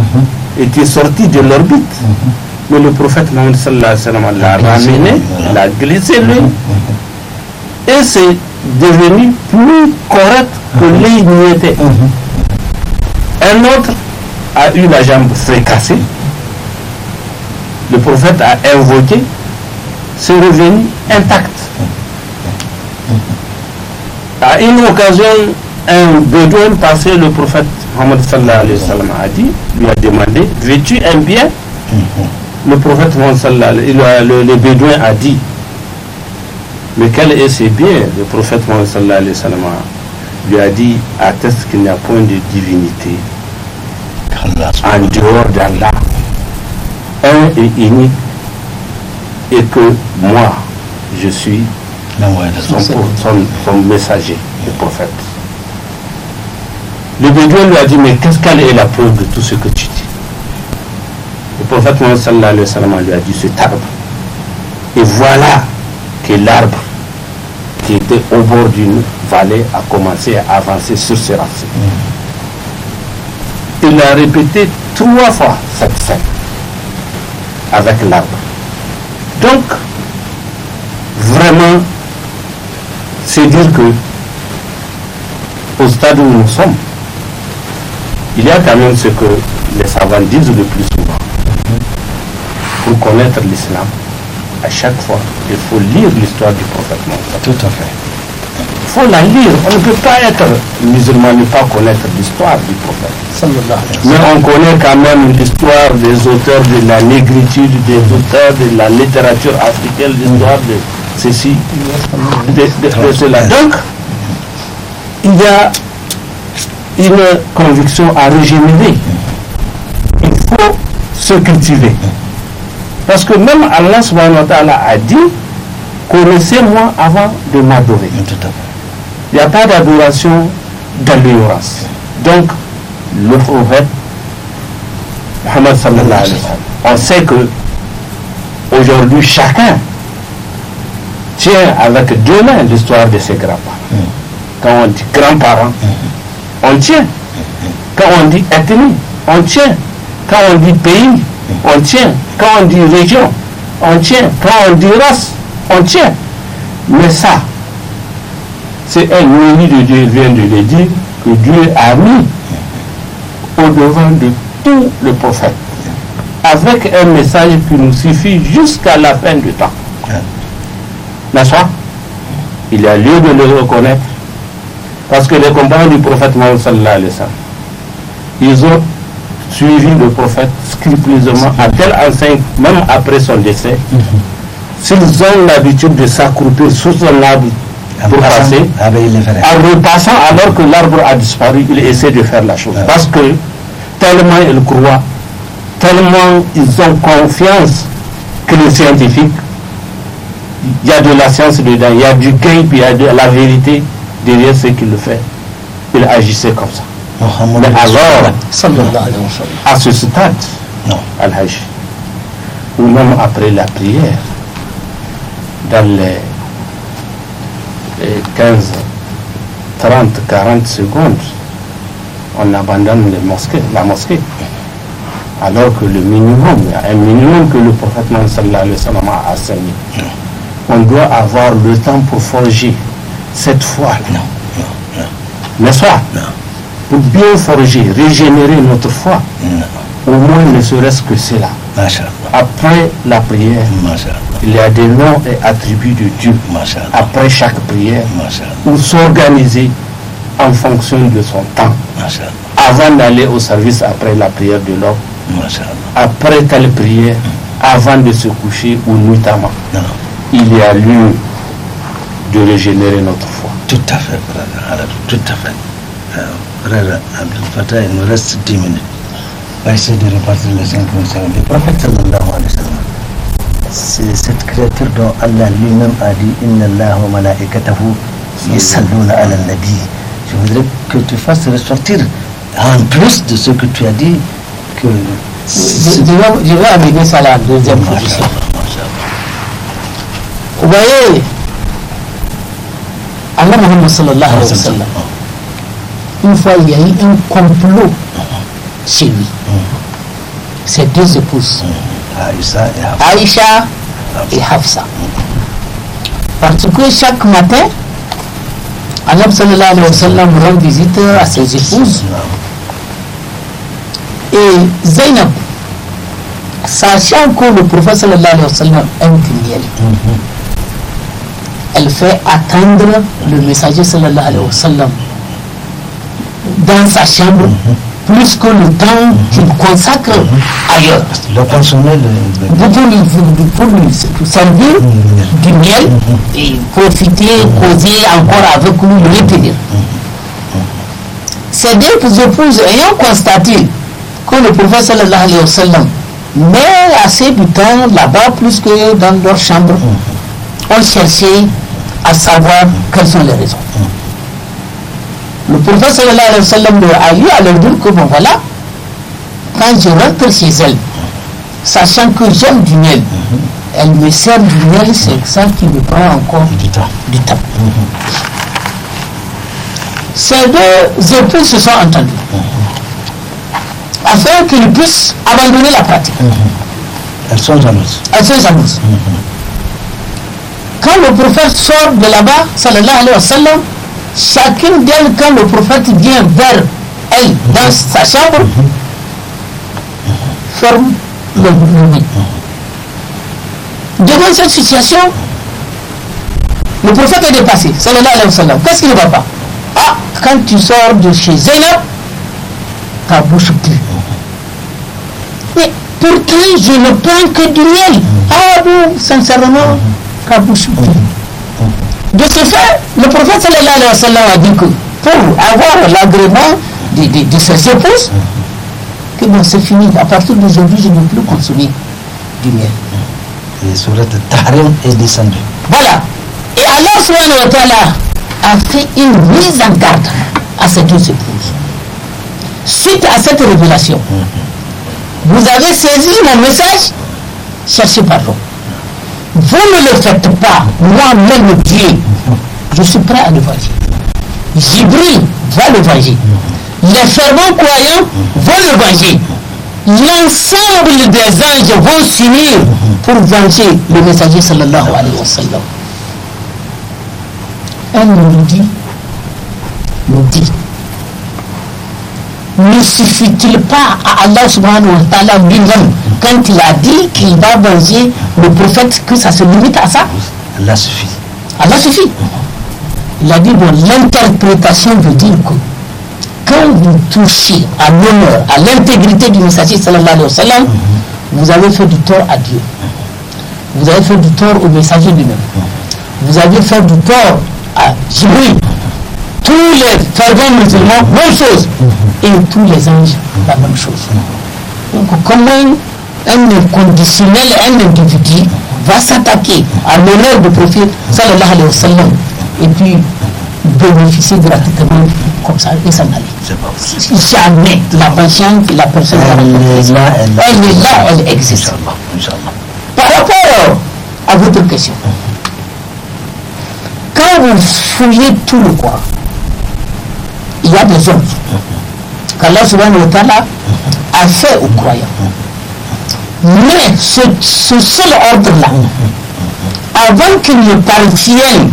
était sorti de l'orbite. Mais le prophète Mohammed l'a ramené, l'a glissé lui, et c'est devenu plus correct que l'œil n'y était. Un autre a eu la jambe fracassée. Le prophète a invoqué, c'est revenu intact. À une occasion, un bédouin passé, le prophète Mohammed sallallahu alayhi wa sallam a dit, lui a demandé: veux-tu un bien? Le prophète Mohammed sallallahu alayhi wa sallam, le bédouin a dit: mais quel est ce bien? Le prophète Mohammed sallallahu alayhi wa sallam lui a dit: atteste qu'il n'y a point de divinité en dehors d'Allah, un et unique, et que moi je suis son messager, le prophète. Le bédouin lui a dit: mais quelle est la preuve de tout ce que tu dis? Le prophète Mohammed sallallahu alayhi wa sallam lui a dit: cet arbre. Et voilà que l'arbre qui était au bord d'une vallée a commencé à avancer sur ses racines. Il a répété 3 fois cette scène avec l'arbre. Donc, vraiment, c'est dire que au stade où nous sommes, il y a quand même ce que les savants disent le plus souvent. Pour connaître l'islam, à chaque fois, il faut lire l'histoire du prophète Mohammed. Tout à fait. Il faut la lire. On ne peut pas être musulman et ne pas connaître l'histoire du prophète. Mais on connaît quand même l'histoire des auteurs de la négritude, des auteurs de la littérature africaine, l'histoire de ceci, de cela. Donc, il y a une conviction à régénérer. Il faut se cultiver. Parce que même Allah subhanahu wa ta'ala a dit: connaissez-moi avant de m'adorer. Il n'y a pas d'adoration dans l'ignorance. Donc, le prophète Muhammad sallallahu alayhi wa sallam, on sait que aujourd'hui chacun tient avec 2 mains l'histoire de ses grands-parents. Quand on dit grands-parents, on tient. Quand on dit ethnie, on tient. Quand on dit pays, on tient. Quand on dit région, on tient. Quand on dit race, on tient. Mais ça, c'est un ennemi de Dieu, vient de le dire, que Dieu a mis au-devant de tout le prophète, avec un message qui nous suffit jusqu'à la fin du temps. N'est-ce pas? Il y a lieu de le reconnaître, parce que les compagnons du prophète Mohammed sallallahu alayhi wa sallam, ils ont suivi le prophète scrupuleusement à telle enseigne, même après son décès. S'ils ont l'habitude de s'accroupir sous son arbre pour passer, en repassant alors que l'arbre a disparu, ils essaient de faire la chose. Parce que tellement ils croient, tellement ils ont confiance que les scientifiques, il y a de la science dedans, il y a du gain, puis il y a de la vérité derrière ce qu'il fait. Il agissait comme ça. Mais alors, à ce stade, Al-Hajj, ou même après la prière, dans les 15, 30, 40 secondes, on abandonne la mosquée. Alors que le minimum, il y a un minimum que le prophète sallallahu alayhi wa sallam a enseigné. On doit avoir le temps pour forger cette foi. N'est-ce pas? Pour bien forger, régénérer notre foi. Au moins ne serait-ce que cela. Après la prière, il y a des noms et attributs de Dieu. Après chaque prière, pour s'organiser en fonction de son temps. Avant d'aller au service après la prière de l'homme, après telle prière, avant de se coucher ou nuitamment, il y a lieu de régénérer notre foi. Tout à fait, frère. Tout à fait. Frère Abdel Fattah, il nous reste 10 minutes. On va essayer de repartir les 5 minutes. Le prophète sallallahu alayhi wa sallam, c'est cette créature dont Allah lui-même a dit Inna Allah wa malaikatahu yusalluna ala nabi. Je voudrais que tu fasses ressortir, en plus de ce que tu as dit, que je vais amener ça à la deuxième position. Vous voyez, Allah Muhammad sallallahu alayhi wa sallam, une fois il y a eu un complot chez lui. Ses deux épouses, Aïcha et Hafsa. Parce que chaque matin, Allah sallallahu alayhi wa sallam rend visite à ses épouses. Et Zainab, sachant que le prophète sallallahu alayhi wa sallam aime du miel, elle fait attendre le messager sallallahu alayhi wa sallam dans sa chambre plus que le temps qu'il consacre ailleurs. Le consommer pour lui servir du miel et profiter, causer encore avec lui, le retenir. Ces deux épouses ayant constaté que le prophète sallallahu alayhi wa sallam met assez du temps là-bas plus que dans leur chambre, ont cherché à savoir quelles sont les raisons. Le prophète sallallahu alayhi wa sallam a eu à leur dire que bon voilà, quand je rentre chez elle, sachant que j'aime du miel, elle me sert du miel, c'est ça qui me prend encore du temps. Ces deux épouses se sont entendues afin qu'ils puissent abandonner la pratique. Elles sont jalouses. Quand le prophète sort de là-bas, sallallahu alayhi wa sallam, chacune d'elles, quand le prophète vient vers elle dans sa chambre, ferme le bruit. Devant cette situation, le prophète est dépassé, sallallahu alayhi wa sallam. Qu'est-ce qui ne va pas? Ah, quand tu sors de chez Zainab, ta bouche pue. Mais pourtant, je ne prends que du miel. Ah bon, sincèrement, ta bouche pue. De ce fait, le prophète sallallahu alayhi wa sallam a dit que pour avoir l'agrément de ses épouses, que bon, c'est fini. À partir d'aujourd'hui, je ne veux plus consommer du miel. Et sur le Tahrim est descendu. Voilà. Et Allah subhanahu wa ta'ala a fait une mise en garde à ces deux épouses. Suite à cette révélation, vous avez saisi mon message, cherchez pardon. Vous ne le faites pas, moi-même Dieu, je suis prêt à le venger. Jibril va le venger. Les fervents croyants vont le venger. L'ensemble des anges vont s'unir pour venger le messager sallallahu alayhi wa sallam. Un nous dit, ne suffit-il pas à Allah subhanahu wa ta'ala lui-même quand il a dit qu'il va venger le prophète, que ça se limite à ça? Allah suffit. Allah suffit. Il a dit, bon, l'interprétation veut dire que quand vous touchez à l'honneur, à l'intégrité du messager sallallahu alayhi wa sallam, vous avez fait du tort à Dieu. Vous avez fait du tort au messager lui-même. Vous avez fait du tort à Jibril. Tous les fervents musulmans, même chose. Et tous les anges, la même chose. Donc comment un inconditionnel, un individu va s'attaquer à l'honneur du prophète sallallahu alayhi wa sallam et puis bénéficier gratuitement comme ça et s'en aller? Jamais la conscience, la personne elle est là, elle existe. Inch'Allah. à votre question. Quand vous fouillez tout le Coran, il y a des ordres qu'Allah subhanahu wa ta'ala a fait aux croyants. Mais ce seul ordre-là, avant qu'il ne parvienne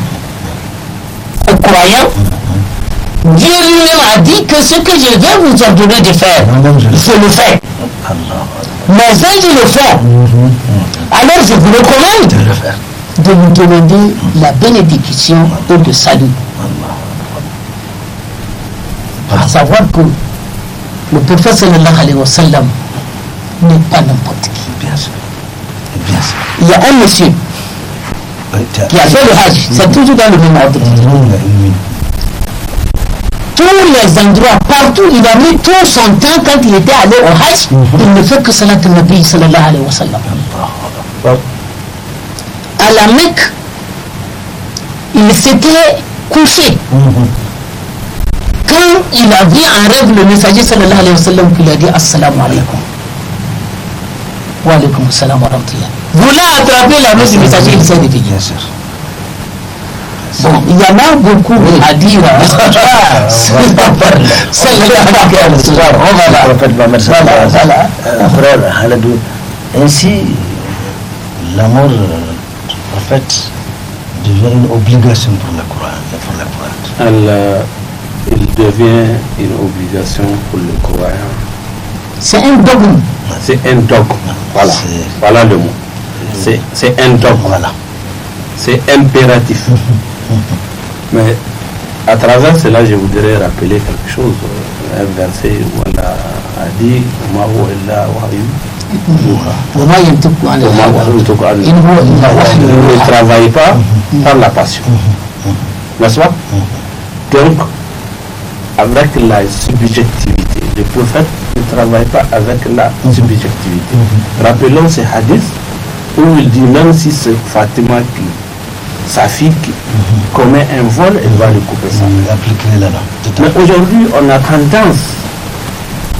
aux croyants, Dieu lui-même a dit que ce que je vais vous ordonner de faire, je le fais. Mais si je le fais, alors je vous recommande de vous demander la bénédiction et le salut. À savoir que le prophète sallallahu alayhi wa sallam n'est pas n'importe qui. Bien sûr. Bien sûr. Il y a un monsieur qui a fait le Hajj, c'est toujours dans le même ordre. Tous les endroits, partout, il a mis tout son temps quand il était allé au Hajj, il ne fait que salat al-Nabi sallallahu alayhi wa sallam. À la Mecque, il s'était couché. Quand il a vu en rêve le messager sallallahu alayhi wa sallam qui lui a dit assalamu alaikum. Wa alaikum assalam wa rahmatullah. Voulant attraper la main du messager, il s'est réveillé. Bien sûr. Bon, il y en a beaucoup à dire. Ainsi, la mort du prophète devient une obligation pour le croyant. Il devient une obligation pour le croyant. C'est un dogme. C'est un dogme. Voilà. Voilà le mot. C'est un dogme. Voilà. C'est impératif. Mais à travers cela, je voudrais rappeler quelque chose. Un verset où Allah a dit ne travaille pas par la passion. N'est-ce pas? Donc, avec la subjectivité, le prophète ne travaille pas avec la subjectivité. Rappelons ces hadiths où il dit même si c'est Fatima qui, sa fille qui commet un vol, elle va lui couper ça. Mais aujourd'hui, on a tendance,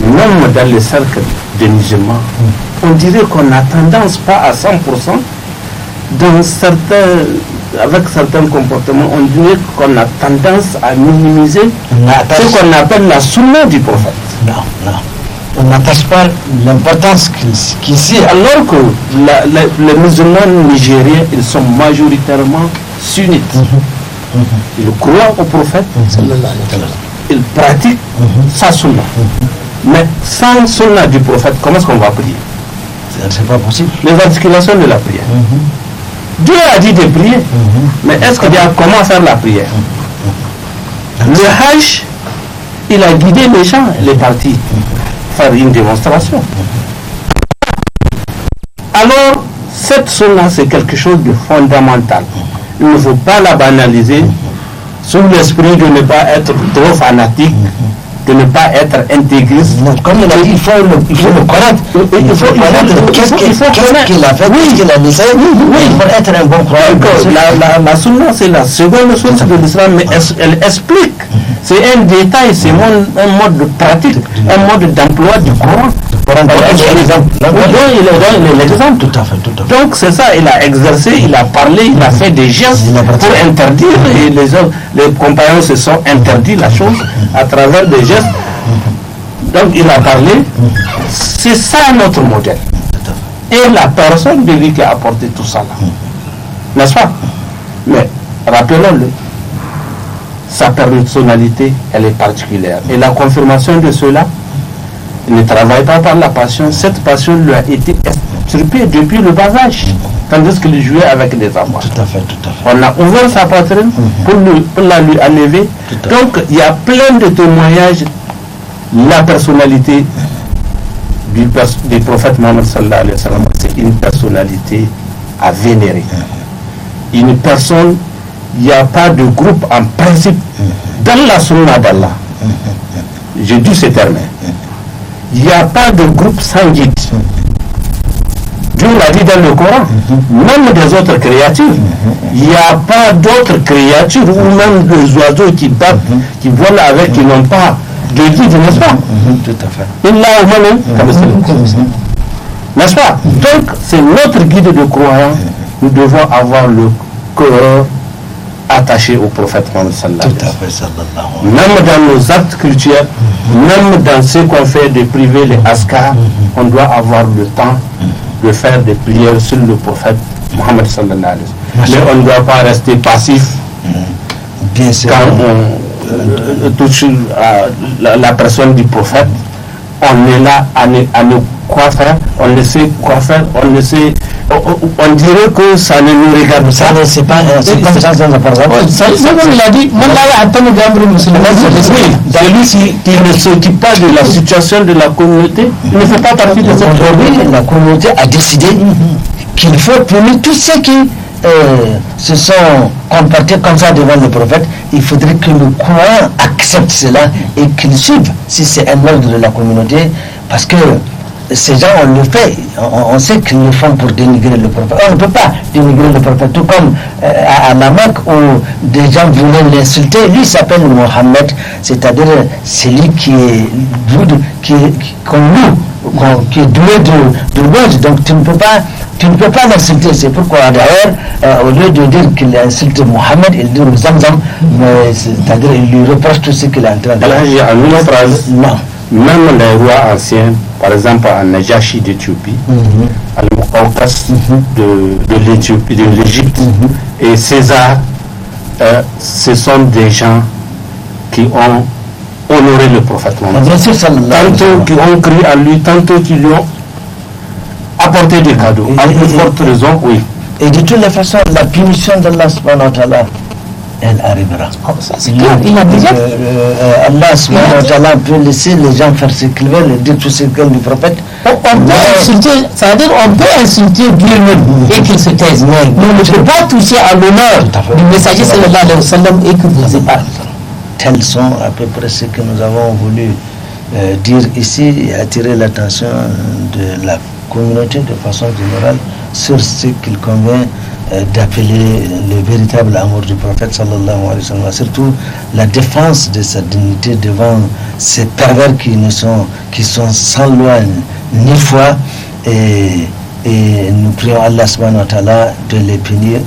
même dans les cercles des musulmans, on dirait qu'on a tendance, pas à 100%, avec certains comportements, on dirait qu'on a tendance à minimiser ce qu'on appelle la sunna du prophète. Non. On n'attache pas l'importance qu'ici. Alors que les musulmans nigériens, ils sont majoritairement sunnites. Ils croient au prophète, ils pratiquent sa sunna. Mais sans sunna du prophète, comment est-ce qu'on va prier? C'est pas possible. Les articulations de la prière. Dieu a dit de prier, mais est-ce qu'il y a comment faire la prière? Le Hajj, il a guidé les gens, les partis, faire une démonstration. Alors, cette sunna, c'est quelque chose de fondamental. Il ne faut pas la banaliser sous l'esprit de ne pas être trop fanatique, de ne pas être intégriste. Comme il a dit, il faut le connaître. Il faut connaître qu'est-ce qu'il a fait, qu'est-ce qu'il a laissé. Il faut être un bon croyant. La sunna, c'est la seconde source de l'islam, mais elle explique. C'est un détail, c'est un mode de pratique, un mode d'emploi du Coran. Il est l'exemple. Tout à fait. Donc c'est ça, il a exercé, il a parlé, il a fait des gestes pour interdire, et les compagnons se sont interdits la chose à travers des gestes. Donc il a parlé. C'est ça notre modèle. Et la personne de lui qui a apporté tout ça là. N'est-ce pas? Mais rappelons-le, sa personnalité, elle est particulière. Et la confirmation de cela, il ne travaille pas par la passion. Cette passion lui a été extirpée depuis le bas âge, tandis qu'il jouait avec des enfants. Tout à fait. On a ouvert sa poitrine pour la lui enlever. Donc il y a plein de témoignages. La personnalité du prophète Mohammed sallallahu alayhi wa sallam, c'est une personnalité à vénérer. Une personne, il n'y a pas de groupe en principe dans la sunna d'Allah. Je dis ce terme. Il n'y a pas de groupe sans guide. Dieu l'a dit dans le Coran, même des autres créatures. Il n'y a pas d'autres créatures ou même des oiseaux qui battent, qui volent avec, qui n'ont pas de guide, n'est-ce pas? Tout à fait. Il l'a au n'est-ce pas? Donc, c'est notre guide de croyants nous devons avoir le cœur attaché au prophète Mohammed sallallahu alayhi wa sallam. Tout à fait, sallallahu alayhi wa Même dans nos actes culturels, même dans ce qu'on fait de privé, les askars, on doit avoir le temps de faire des prières sur le prophète Mohammed sallallahu alayhi wa sallam. Mais on ne doit pas rester passif Bien sûr. quand on touche à la personne du prophète. On est là à ne quoi faire, on ne sait quoi faire, on ne sait. On dirait que ça ne nous regarde pas. Ça, c'est pas, c'est comme ça, ça, par exemple. il a dit, celui qui ne s'occupe pas de la situation de la communauté, il ne fait pas partie de cette communauté. La communauté a décidé qu'il faut punir tous ceux qui se sont comportés comme ça devant le prophète. Il faudrait que le croyant accepte cela et qu'il suive si c'est un ordre de la communauté, parce que ces gens, on le fait, on sait qu'ils le font pour dénigrer le prophète. On ne peut pas dénigrer le prophète, tout comme à la Mecque où des gens voulaient l'insulter. Lui s'appelle Mohammed, c'est-à-dire celui qui est qu'on loue, qui est doué de louange. Donc tu ne peux pas l'insulter. C'est pourquoi d'ailleurs, au lieu de dire qu'il insulte Mohammed, il dit Zamzam, c'est-à-dire il lui reproche tout ce qu'il est en train de faire. Alors, il y a une autre phrase. Non. Même les rois anciens, par exemple à Najashi d'Éthiopie, à Al-Muqawqas de l'Éthiopie, de l'Égypte, et César, ce sont des gens qui ont honoré le prophète Mohammed. Bien sûr, Tantôt qui ont crié à lui, tantôt qui lui ont apporté des cadeaux. À plus forte raison, oui. Et de toutes les façons, la punition d'Allah subhanahu wa ta'ala, elle arrivera. C'est clair, il a déjà. Allah subhanahu wa ta'ala peut laisser les gens faire ce qu'ils veulent et dire tout ce qu'ils veulent du prophète. On peut insulter, c'est-à-dire on peut insulter Dieu même et qu'il se taise. Mais on ne peut pas toucher à l'honneur du messager sallallahu alayhi wa sallam et que vous êtes pas. Tels sont à peu près ce que nous avons voulu dire ici et attirer l'attention de la communauté de façon générale sur ce qu'il convient d'appeler le véritable amour du prophète sallallahu alayhi wa sallam, surtout la défense de sa dignité devant ces pervers qui sont sans loi ni foi, et nous prions Allah subhanahu wa ta'ala de les punir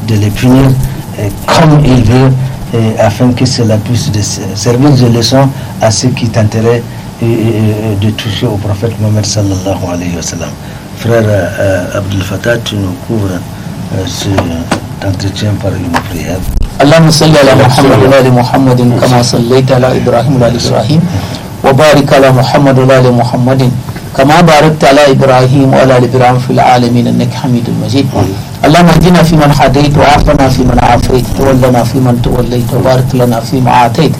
comme il veut, afin que cela puisse servir de leçon à ceux qui tenteraient de toucher au prophète Mohammed sallallahu alayhi wa sallam. Frère Abdel Fattah, tu nous couvres cet entretien par une prière. اللهم صل على محمد وعلى محمد كما صليت على ابراهيم وعلى ابراهيم وبارك على محمد وعلى محمد كما باركت على ابراهيم وعلى ابراهيم في العالمين انك حميد مجيد. اللهم اهدنا فيمن هديت وعافنا فيمن عافيت وتولنا فيمن توليت وبارك لنا فيما اعطيت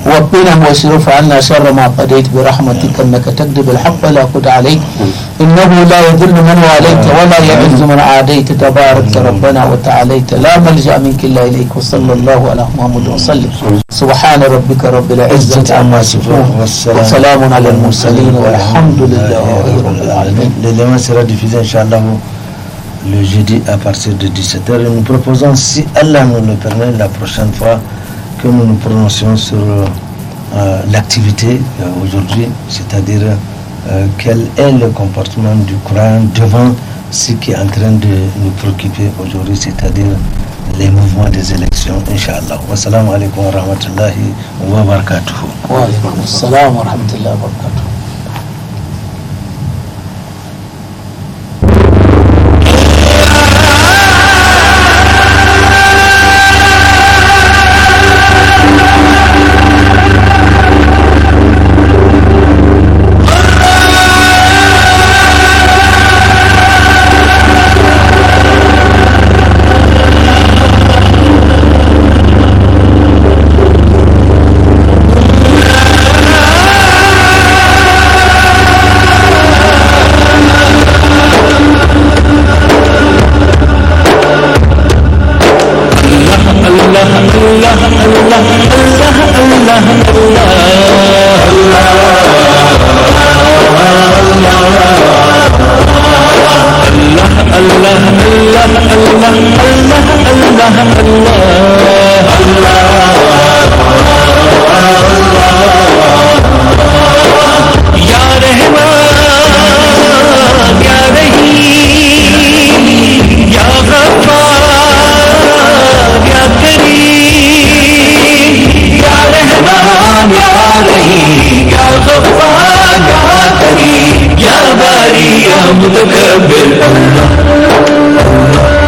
وقنا واصرف عنا شر ما قضيت برحمتك انك تقضي بالحق ولا يقضى عليك انه لا يذل من واليت ولا يعز من عاديت تبارك ربنا وتعاليت لا ملجا منك الا اليك وصلى الله على محمد وسلم سبحان ربك رب العزه عما يصفون وسلام على المرسلين والحمد لله رب العالمين. L'élément sera diffusé Inch'Allah le jeudi à partir de 17h et nous proposons, si Allah nous le permet, la prochaine fois que nous nous prononcions sur l'activité aujourd'hui, c'est-à-dire quel est le comportement du Coran devant ce qui est en train de nous préoccuper aujourd'hui, c'est-à-dire les mouvements des élections, Inch'Allah. Wassalamu alaikum wa rahmatullahi wa barakatuhu. Wa alaikum assalam wa rahmatullahi wa barakatuh. Gaffar या करीम या बारी या मुतकब्बिर अल्लाह